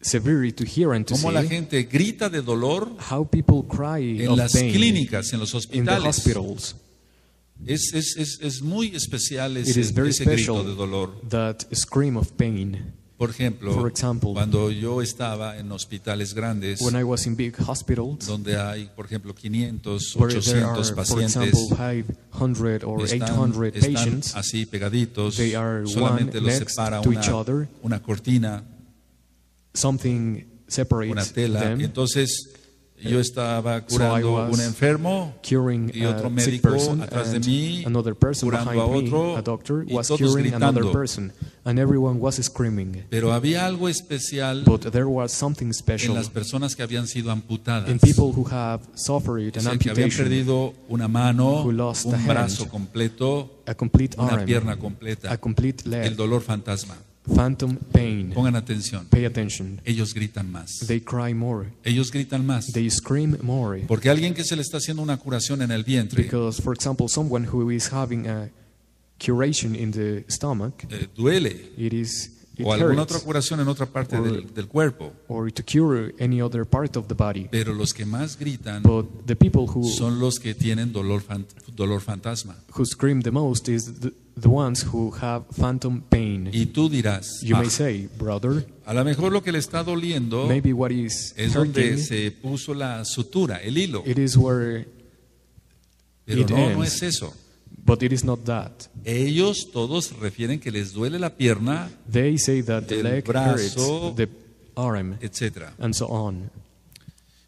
severe to hear and to cómo la see gente grita de dolor how people cry en of las pain clínicas, en los in the hospitales. hospitals. Es muy especial It is ese very grito special de dolor. that scream of pain. Por ejemplo, For example, cuando yo estaba en hospitales grandes, when I was in big hospitals, donde hay, por ejemplo, 500, where there are, 800 for pacientes, example, 500 or 800 están patients, así pegaditos, they are solamente one los next separa to each other, una cortina, something una separates tela. them. Entonces yo estaba So I curando was un enfermo curing y otro a sick médico person, atrás de and mí, another person curando a behind me, otro, a doctor, y was todos curing another gritando. person, and everyone was screaming. Pero había algo especial But there was something en special las personas que habían sido amputadas. in people who have suffered O an sea, que habían amputation, perdido una mano, who lost a un hand, brazo completo, a complete una arm, pierna completa. a complete El leg, dolor fantasma. phantom pain. Pongan atención. Pay attention. Ellos gritan más. They cry more. Ellos gritan más. They scream more. Porque alguien que se le está haciendo una curación en el vientre Because, for example, someone who is having a curation in the stomach, duele. it O alguna otra hurts, curación en otra parte Or- del cuerpo. or to cure any other part of the body. Pero los que más gritan But the people who son los que tienen dolor fantasma. scream the most is the ones who have phantom pain. Y tú dirás, You may say, brother, a lo mejor lo que le está doliendo maybe what is es donde hurting, se puso la sutura, el hilo. it is where, Pero it no, no ends. es eso. but it is not that. Ellos todos refieren que les duele la pierna, They say that the el leg brazo, hurts, the arm, etc. and so on.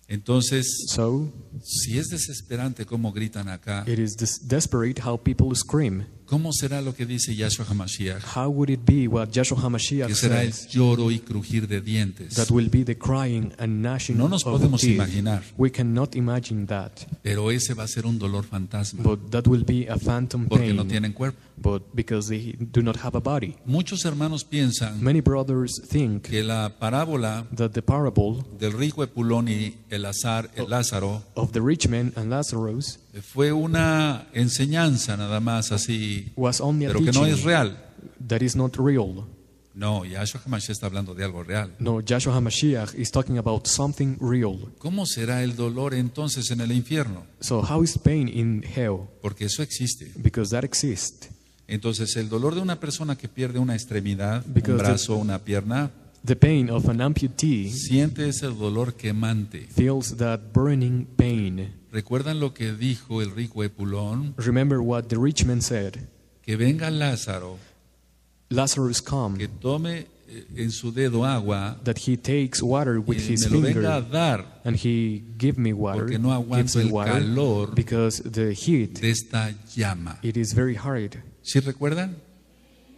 Entonces, So si es desesperante cómo gritan acá, it is desperate how people scream. ¿cómo será lo que dice Yahshua HaMashiach? How would it be what Yahshua HaMashiach Que será el says? lloro y crujir de dientes. That will be the crying and gnashing No nos of podemos teeth. imaginar. We cannot imagine that. Pero ese va a ser un dolor fantasma, But that will be a phantom porque no pain. tienen cuerpo. But because they do not have a body. Muchos hermanos piensan Many brothers think que la parábola that the parable del rico Epulón y el Lázaro of the rich man and Lazarus fue una enseñanza nada más así, was only a pero que no es teaching real. that is not real. No, Yahshua HaMashiach está hablando de algo real. No, Yahshua HaMashiach is talking about something real. ¿Cómo será el dolor entonces en el infierno? So how is pain in hell? Porque eso existe. Because that exists. Entonces, el dolor de una persona que pierde una extremidad, un Because brazo, una pierna, The pain of an amputee siente ese dolor quemante. feels that burning pain. ¿Recuerdan lo que dijo el rico Epulón? Remember what the rich man said. Que venga Lázaro, Lazarus come, que tome en su dedo agua that he takes water with y his me lo venga a finger, dar, and he give me water, porque no gives aguanto me el water, calor because the heat, de esta llama. it is very hard. ¿Sí recuerdan?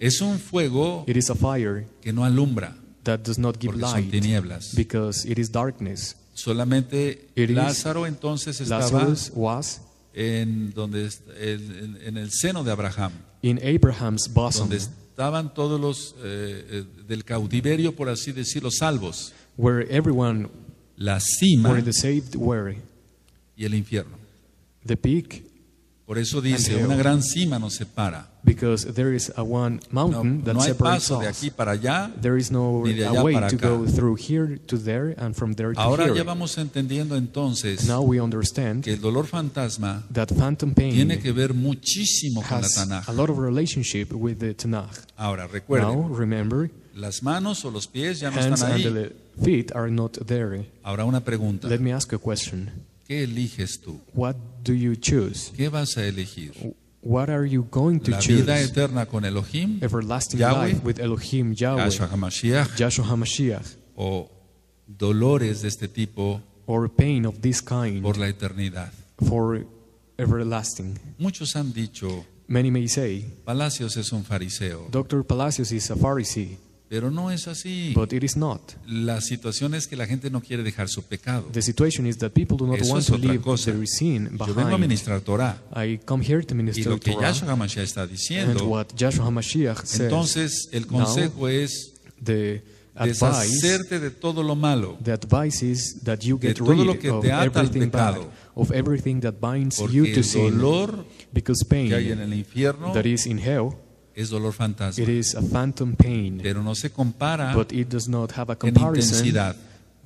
Es un fuego It is a fire que no alumbra, that does not give porque son light, tinieblas. because it is darkness. Solamente It is- Lázaro entonces estaba Lazarus was en en el seno de Abraham, in Abraham's bosom, donde estaban todos los del cautiverio, por así decirlo, salvos, where everyone, la cima where the saved were. y el infierno. The peak, Por eso dice, And hell. una gran cima nos separa. because there is a one No, mountain that no hay separates paso de us. aquí para allá. There is no ni de a allá way para to acá. go through here to there and from there to Ahora ya here. vamos entendiendo entonces Now we understand que el dolor fantasma that phantom pain tiene que ver muchísimo con la has Tanaj. a lot of relationship with the Tanakh. Ahora, recuerden, Now remember, las manos o los pies ya no hands están and ahí. the feet are not there. Ahora una pregunta, Let me ask a question. ¿qué eliges tú? What do you choose? ¿Qué vas a elegir? What are you going to ¿La choose? vida eterna con Elohim, Everlasting Yahweh, life with Elohim, Yahweh, Yahshua HaMashiach, Yahshua HaMashiach, o dolores de este tipo or pain of this kind por la eternidad? for everlasting? Muchos han dicho, Many may say, Palacios es un fariseo, Dr. Palacios is a Pharisee, pero no es así. but it is not. La situación es que la gente no quiere dejar su pecado. The situation is that people do not Eso want es to otra leave cosa. their sin Yo vengo a behind. ministrar Torah, I come here to y minister lo que Torah, Yahshua HaMashiach está and diciendo, what Yahshua HaMashiach says. entonces el consejo es The advice, deshacerte de todo lo malo, the advice is that you de get todo rid lo que of te ata al everything bad, pecado, of everything that binds porque you to el sin, dolor because que hay pain en el infierno that is in hell, es dolor fantasma, it is a phantom pain, pero no se compara but it does not have a en comparison intensidad,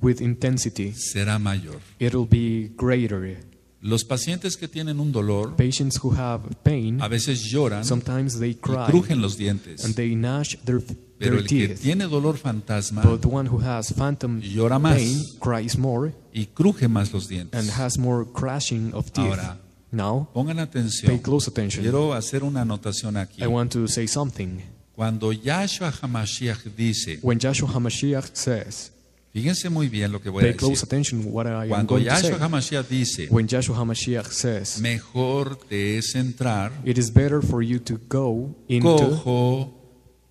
with intensity. será mayor. It will be greater. Los pacientes que tienen un dolor Patients who have pain, a veces lloran sometimes they y cry crujen los dientes. and they gnash Pero their el que teeth. tiene dolor fantasma But the one who has phantom llora más pain cries more y cruje más los and dientes. has more crashing of teeth. Ahora, Now, pongan pay atención. close attention. Quiero hacer una anotación aquí. I want to say something. Cuando Yahshua HaMashiach dice, When Joshua HaMashiach says, fíjense muy bien lo que voy a pay close decir. attention what I am Cuando going to say. Yahshua HaMashiach dice, When Joshua HaMashiach says, mejor te es entrar it is better for you to go cojo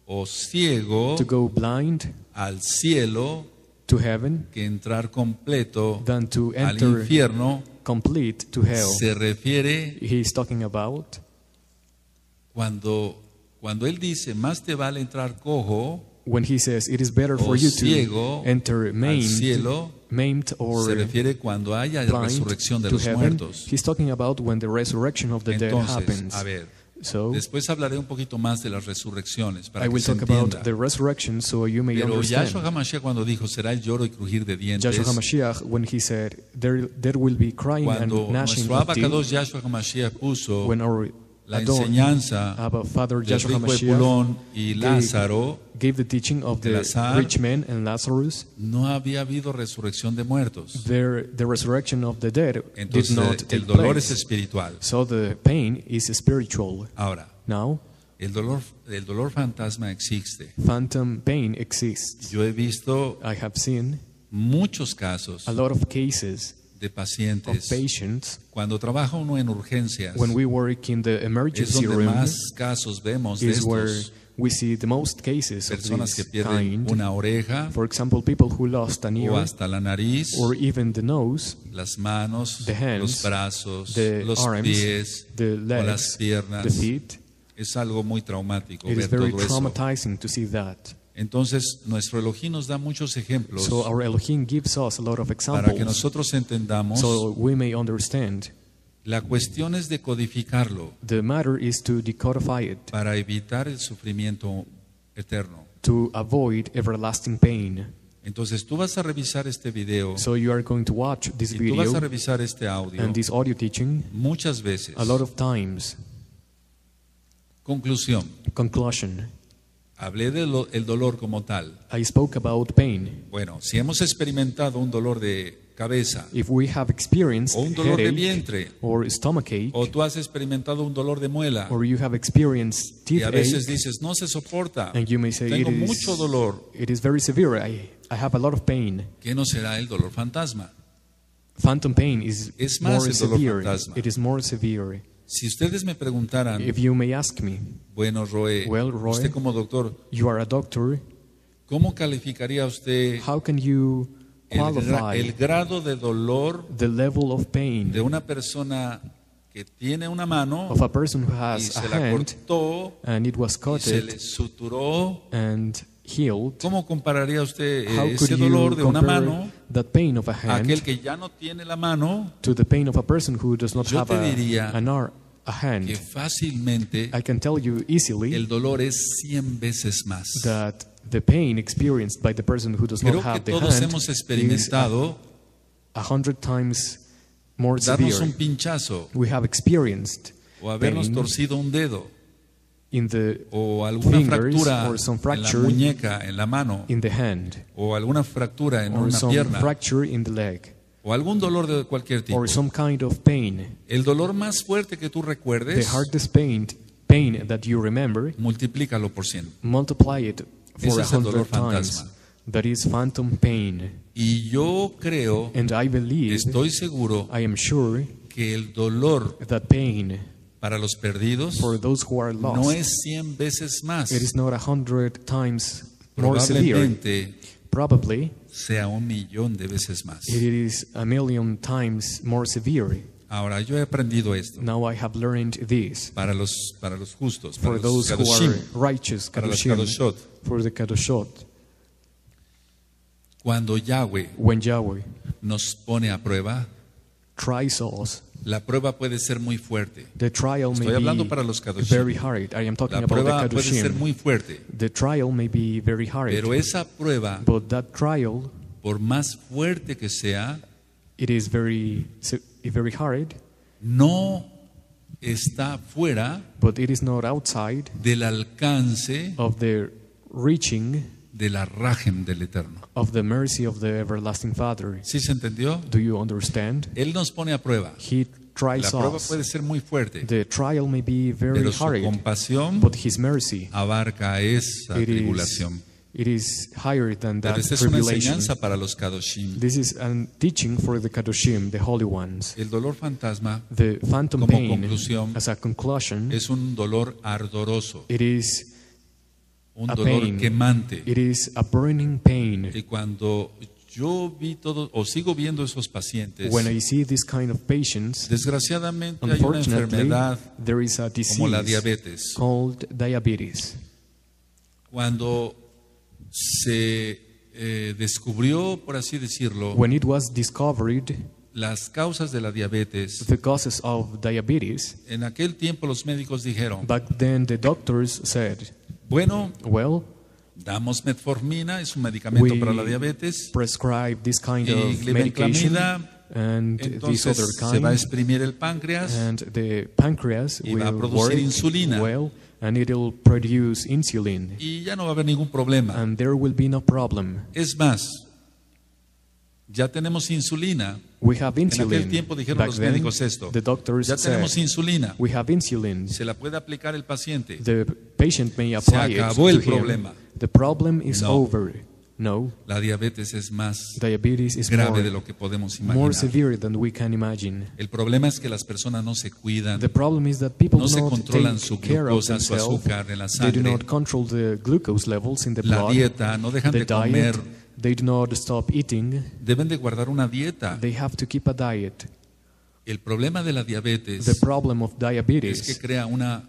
o ciego to go blind al cielo to heaven que entrar completo than to al enter infierno, complete to hell. se refiere He is talking about cuando él dice, más te vale entrar cojo, when he says it is better for o you ciego to enter al cielo, maimed or se refiere cuando haya blind resurrección de to los heaven. muertos. He's talking about when the resurrection of the dead Entonces, happens. a ver, So después hablaré un poquito más de las resurrecciones para I que will se talk about entienda. the resurrection so you may Pero understand. Yahshua HaMashiach cuando dijo, será el lloro y crujir de dientes, Joshua HaMashiach, when he said, there will be crying and cuando gnashing nuestro of teeth, Abacados Yahshua HaMashiach puso when our la Adon, enseñanza Abba Father del Joshua rico HaMashiach, Epulón y Lázaro, gave the teaching of de the Lazar, rich man and Lazarus, no había habido resurrección de muertos. the resurrection of the dead did not Entonces, take el dolor place. es espiritual. So the pain is spiritual. Ahora, Now, el dolor fantasma existe. phantom pain exists. Yo he visto I have seen muchos casos a lot of cases de of pacientes. patients Cuando trabaja uno en urgencias, when we work in the es emergency donde room más casos vemos de is where estos we see the most cases of personas que this pierden kind. una oreja For example, people who lost an o ear hasta la nariz, or even the nose, las manos, the hands, los brazos, the los arms, pies the o las legs, piernas. the feet. Es algo muy traumático It is ver very todo eso. traumatizing to see that. Entonces, nuestro Elohim nos da muchos ejemplos So our Elohim gives us a lot of para que examples nosotros entendamos. so we may understand. La cuestión es decodificarlo The matter is to decodify it, para evitar el sufrimiento eterno. to avoid everlasting pain. Entonces, tú vas a revisar este video So you are going to watch this y tú vas a video revisar este audio and this audio teaching muchas veces. a lot of times. Conclusión. Conclusion. Hablé del dolor como tal. I spoke about pain. Bueno, si hemos experimentado un dolor de cabeza If we have experienced o un dolor de headache vientre or stomachache, o tú has experimentado un dolor de muela or you have experienced y a veces toothache, dices, no se soporta, and you may say tengo mucho dolor, it is very severe. I have a lot of pain. ¿qué no será el dolor fantasma? Phantom pain is Es más more el dolor severe. fantasma. It is more severe. Si ustedes me preguntaran, If you may ask me, bueno, Roe, Well, Roe, usted como doctor, you are a doctor. ¿cómo calificaría usted How can you qualify el grado de dolor the level of pain de una persona que tiene una mano of a person who y has a se la hand cortó and it was y se le cutted suturó? and healed? ¿Cómo compararía usted How could ese dolor you de una compare mano that pain of a a aquel hand que ya no tiene la mano? to the pain of a person who does not Yo have te diría a hand? Que fácilmente I can tell you easily el dolor es 100 veces más. that the pain experienced by the person who does Creo not que have the todos hand hemos is experimentado 100 times more darnos un severe. pinchazo We have experienced o habernos pain torcido un dedo in the o alguna fingers fractura or some en la fracture muñeca, en la mano in the hand o alguna fractura en or una some pierna fracture in the leg o algún dolor de cualquier tipo. or some kind of pain. El dolor más fuerte que tú The recuerdes, hardest pain that you remember, multiplícalo por 100. multiply it for Ese es el dolor 100 times. fantasma. That is phantom pain. Y yo creo, And I believe, estoy seguro I am sure que el dolor that pain para los perdidos for those who are lost, no es 100 veces más. it is not 100 times more severe. Probablemente Probably sea 1,000,000 de veces más. it is 1,000,000 times more severe. Ahora, yo he aprendido esto Now I have learned this. para los justos, For para los those who kadoshim, are righteous, para los kadoshim, kadoshot. for the kadoshot, Cuando Yahweh when Yahweh nos pone a prueba, tries us, la prueba puede ser muy fuerte. the trial Estoy may hablando para los be kadoshim. very hard. I am talking La about the prueba puede ser kadoshim. muy fuerte, The trial may be very hard, pero esa prueba, but that trial, por más fuerte que sea, it is very hard, no está fuera but it is not outside del alcance of the reaching de la rajem del Eterno. of the mercy of the everlasting Father. ¿Sí se entendió? Do you understand? Él nos pone a prueba. He La tries prueba us. puede ser muy fuerte, The trial may be very pero su hard, compasión but His mercy, abarca esa it tribulación. is higher than Pero that esta es una tribulation. enseñanza para los Kadoshim. This is a teaching for the Kadoshim, the holy ones. El dolor fantasma The phantom Como pain, conclusión, as a conclusion, es un dolor ardoroso, it is un a dolor pain. quemante. It is a burning pain. Y cuando yo vi todo, o sigo viendo esos pacientes, When I see this kind of patients, desgraciadamente hay una unfortunately, enfermedad there is a como la disease diabetes. called diabetes. Cuando se descubrió, por así decirlo, When it was discovered, las causas de la diabetes, the causes of diabetes, en aquel tiempo los médicos dijeron, back then the doctors said, bueno, well, damos metformina, es un medicamento we para la diabetes, prescribe this kind y of medication glibenclamida, and this other entonces se va a kind, exprimir el páncreas and the pancreas y va a will producir work insulina. well, and it will produce insulin, y ya no va a haber ningún problema. and there will be no problem. Es más, ya tenemos insulina. We have En aquel insulin. tiempo dijeron Back los then, médicos esto. the doctors Ya said, tenemos insulina. we have insulin. Se la puede aplicar el paciente. The patient may apply it acabó to el him. problema. The problem is No. over. No, La diabetes es más diabetes is grave more, de lo que podemos more imaginar. severe than we can imagine. El problema es que las personas no se cuidan, The problem is that people no se do not controlan take su care of glucosa, su themselves. azúcar en la They do sangre, not control the glucose levels in the la blood, dieta, no dejan the de comer. diet. They do not stop eating. Deben de guardar una dieta. They have to keep a diet. El problema de la diabetes The problem of es que diabetes crea una,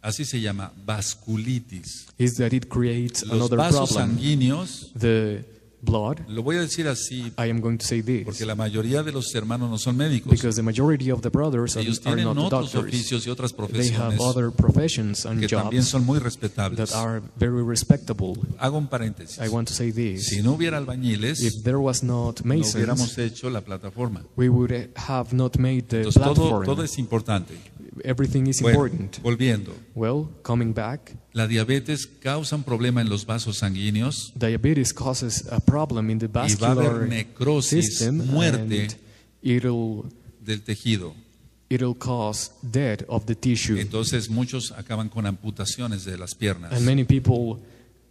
así se llama, vasculitis. is that it creates Los another vasos problem. sanguíneos, The blood, lo voy a decir así I am going to say this, porque la mayoría de los hermanos no son médicos. because the majority of the brothers Ellos are tienen not otros doctors. oficios y otras They have profesiones other professions and que también jobs son muy that respetables. are very respectable. Hago un paréntesis. I want to say this. Si no hubiera albañiles, If there was not no masons, hubiéramos hecho la plataforma. we would have not made the Entonces todo platform. es importante. Everything is Bueno, important. volviendo. Well, coming back, La diabetes causa un problema en los vasos sanguíneos diabetes causes a problem in the y va a haber vascular necrosis, system, muerte and it'll del tejido. cause death of the tissue. Entonces muchos acaban con amputaciones de las piernas. And many people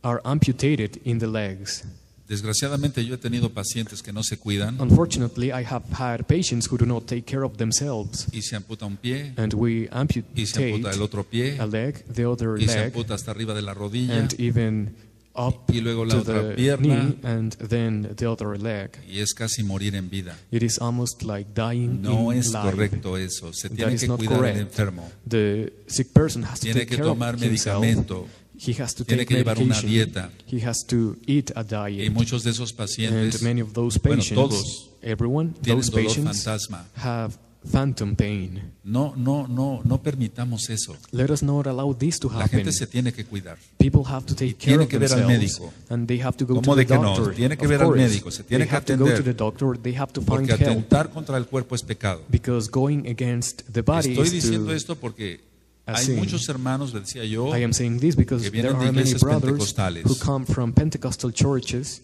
are amputated in the legs. Desgraciadamente yo he tenido pacientes que no se cuidan Unfortunately, I have had patients who do not take care of themselves, y se amputa un pie and we y se amputate amputa el otro pie a leg, the other y se leg, amputa hasta arriba de la rodilla and even up y luego la to otra the pierna knee, and then the other leg. y es casi morir en vida. It is almost like dying No in es life. correcto eso. Se That tiene is que not cuidar al correct. enfermo. The sick person has to Tiene take que care of tomar himself. medicamento. He has to Tiene take que llevar una medication. dieta. He has to eat a Y diet. muchos de esos And pacientes many of those bueno, patients, todos everyone, tienen those dolor patients fantasma. have phantom pain. No permitamos eso. Let us not allow this to La happen. gente se tiene que cuidar. People have to take care tiene of que ver al themselves, médico. and they have to go ¿Cómo to de the que no? doctor. Tiene que Of ver al course, médico, se tiene they que have to go to atender. the doctor. They have to find Porque help, atentar contra el cuerpo es pecado. because going against the body Estoy is diciendo to. esto porque a hay sin. muchos hermanos, le decía yo, I am saying this because que there vienen de are many iglesias brothers pentecostales. who come from Pentecostal churches.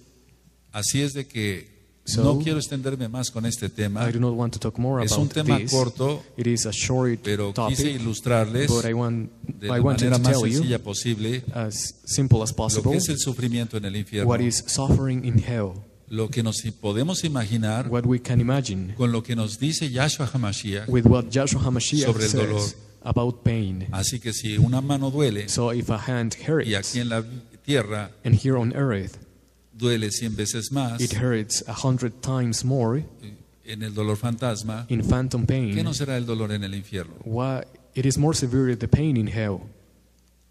así es de que So, no quiero extenderme más con este tema. I do not want to talk more Es un about tema this. corto, It is a short pero quise topic, ilustrarles but I wanted de la to manera más tell you sencilla posible as simple as lo possible que es el sufrimiento en el infierno, what is suffering in hell, lo que nos podemos imaginar what we can imagine con lo que nos dice Yahshua HaMashiach. with what Joshua HaMashiach sobre el dolor. says about pain. Así que si una mano duele So if a hand y hurts, aquí en la tierra and here on earth duele 100 veces más, it hurts 100 times more en el dolor fantasma, in phantom ¿qué pain, no será el dolor en el infierno? why it is more severe the pain in hell.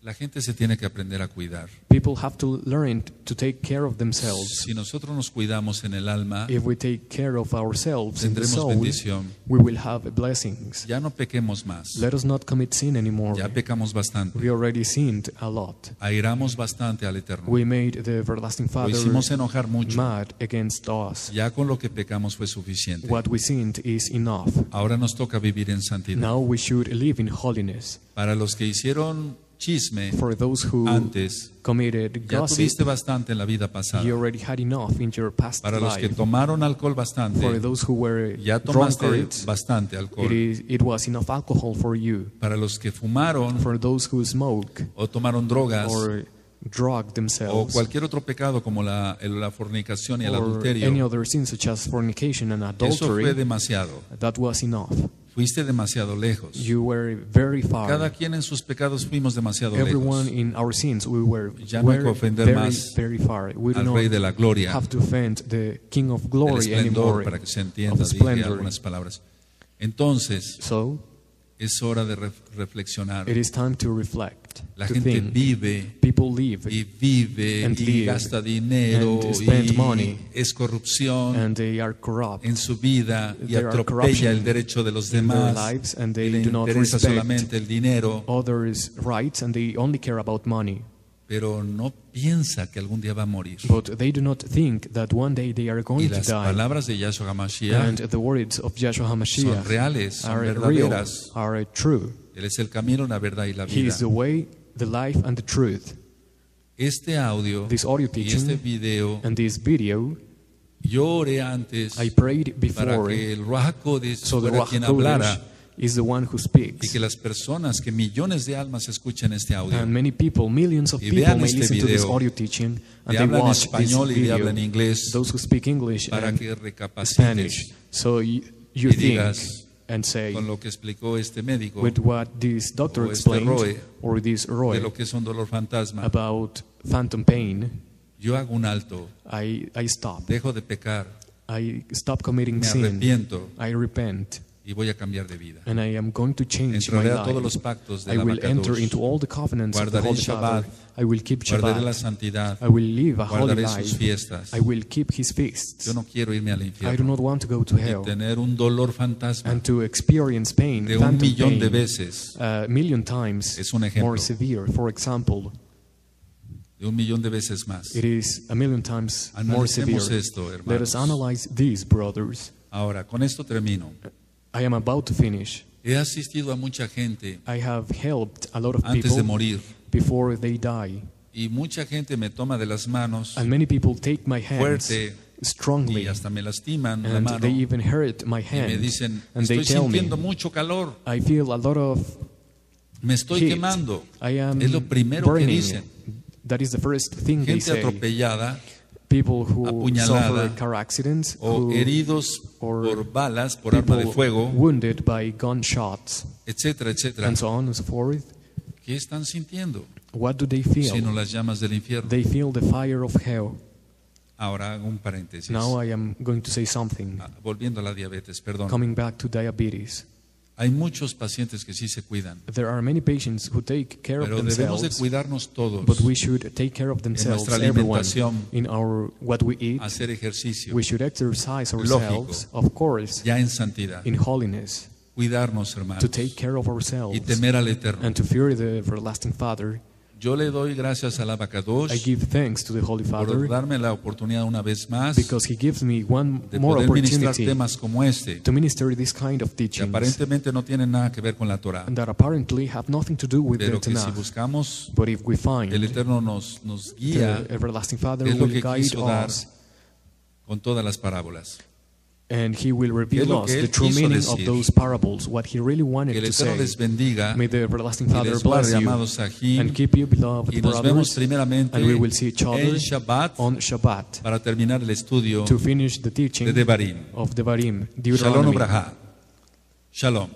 La gente se tiene que aprender a cuidar. People have to learn to take care of themselves. Si nosotros nos cuidamos en el alma, If we take care of ourselves in the tendremos soul, bendición. we will have blessings. Ya no pequemos más. Let us not commit sin anymore. Ya pecamos bastante. We already sinned a lot. Airamos bastante al Eterno. We made the everlasting Lo Father hicimos enojar mucho. mad against us. Ya con lo que pecamos fue suficiente. What we sinned is enough. Ahora nos toca vivir en santidad. Now we should live in holiness. Para los que hicieron chisme For those who antes, committed ya gossip, tuviste bastante en la vida pasada. you already had enough in your past Para los que life. tomaron alcohol For bastante, those who were ya tomaste drunkards, bastante alcohol. it was enough alcohol for you. Para los que fumaron For those who smoke o tomaron drogas or drug o themselves, cualquier otro pecado como la fornicación y el or any adulterio, other sin such as fornication and eso fue adultery, demasiado. that was enough. Fuiste demasiado lejos. You were very Cada far. quien en sus pecados fuimos demasiado Everyone lejos. in our sins, we were Ya no hay que ofender very, más very far. We do al not Rey de la Gloria, have to offend the King of el Glory esplendor, anymore. para que se Of entienda, the dije splendor. algunas palabras. Entonces, So, es hora de reflexionar. it is time to reflect, La to gente think. vive People live y vive and y live gasta dinero and spend y money es corrupción and they are corrupt en su vida y There are atropella corruption el derecho de los in their demás lives and y they le do not interesa respect solamente el dinero, others' rights and they only care about money. pero no piensa que algún día va a morir. But they do not think that one day they are Y going to las die. palabras de Yahshua HaMashiach And the words of Yahshua son HaMashiach reales, son are real, verdaderas. are true. Él es el camino, la verdad y la He vida. is the way, the life, and the truth. Este audio This audio y este teaching video, and this video, yo oré antes I prayed para before, que el Ruach HaKodesh so the fuera Ruach quien hablara HaKodesh is the one who y speaks. que las personas, que millones de almas escuchen este audio. And many people, millions of Y people vean may este listen to this video. audio teaching and Le they hablan watch this español y le video. hablan inglés Those who speak English para and que recapacites Spanish. So you y think digas, and say, con lo que explicó este médico with what this doctor o este explained, Roy, or this de Roy, lo que es un dolor fantasma. about phantom pain, Yo hago un alto, I stop. dejo de pecar, I stop committing me sin. arrepiento I repent. y voy a cambiar de vida. And I am going to change my Entraré a todos life. los pactos de I la will enter Abacados. into all the covenants of the Guardaré Holy Shabbat. Father. I will keep Guardaré la Shabbat. santidad, I will live a holy guardaré sus life. fiestas. I will keep His feasts. Yo no quiero irme al I do infierno not want to go to y hell tener un dolor fantasma and to experience pain, de un phantom millón de pain, veces, a million times Es un ejemplo. more severe. For example, de un millón de veces más. it is a million times more severe. Analicemos esto, Let us hermanos. analyze these, brothers. Ahora, con esto termino. I am about to finish. He asistido a mucha gente I have helped a lot of antes de people morir before they die. y mucha gente me toma de las manos And many people take my hands fuerte strongly, y hasta me lastiman la and mano they y even hurt my me hand. dicen, And they estoy tell me, sintiendo mucho calor, I feel a lot of me estoy heat. quemando. I am Es lo primero que burning. dicen. That is the first thing they Gente say. atropellada People who apuñalada, suffer car accidents, o who heridos or por balas, por arma de people fuego, wounded by gunshots, etcétera, etcétera. and so on and so forth. ¿Qué están sintiendo? What do they feel? Sino las llamas del infierno. They feel the fire of hell. Ahora hago un paréntesis. Now I am going to say something. Volviendo a la diabetes, perdón. Coming back to diabetes. Hay muchos pacientes que sí se cuidan, There are many patients who take care of pero debemos de themselves, cuidarnos todos, but we should take care of themselves, nuestra everyone, alimentación, in our what we eat. hacer ejercicio, We should exercise ourselves, of course, ya en santidad, in holiness, cuidarnos, hermanos, to take care of y ourselves temer al Eterno. and to fear the everlasting Father. Yo le doy gracias al I Abacados give thanks to the Holy por Father darme la oportunidad una vez más because He gives me one de more poder ministrar opportunity temas como este, to minister this kind of que teachings aparentemente no tienen nada que ver con la Torah, and that apparently have nothing to do with the pero que si Tanakh. buscamos, But if we find el Eterno nos guía the everlasting Father es lo will que guide quiso dar us, con todas las parábolas. and He will Es reveal lo us que the Él true quiso meaning decir. of those parables, what He really wanted Que el to Eterno say. les bendiga May the everlasting y Father les bless guarde, you amados Sahim, and keep you, beloved y nos vemos brothers, primeramente and we will see each other en Shabbat on Shabbat para terminar el estudio to finish the teaching de Devarim. of Devarim, Shalom Deuteronomy. Ubraha. Shalom.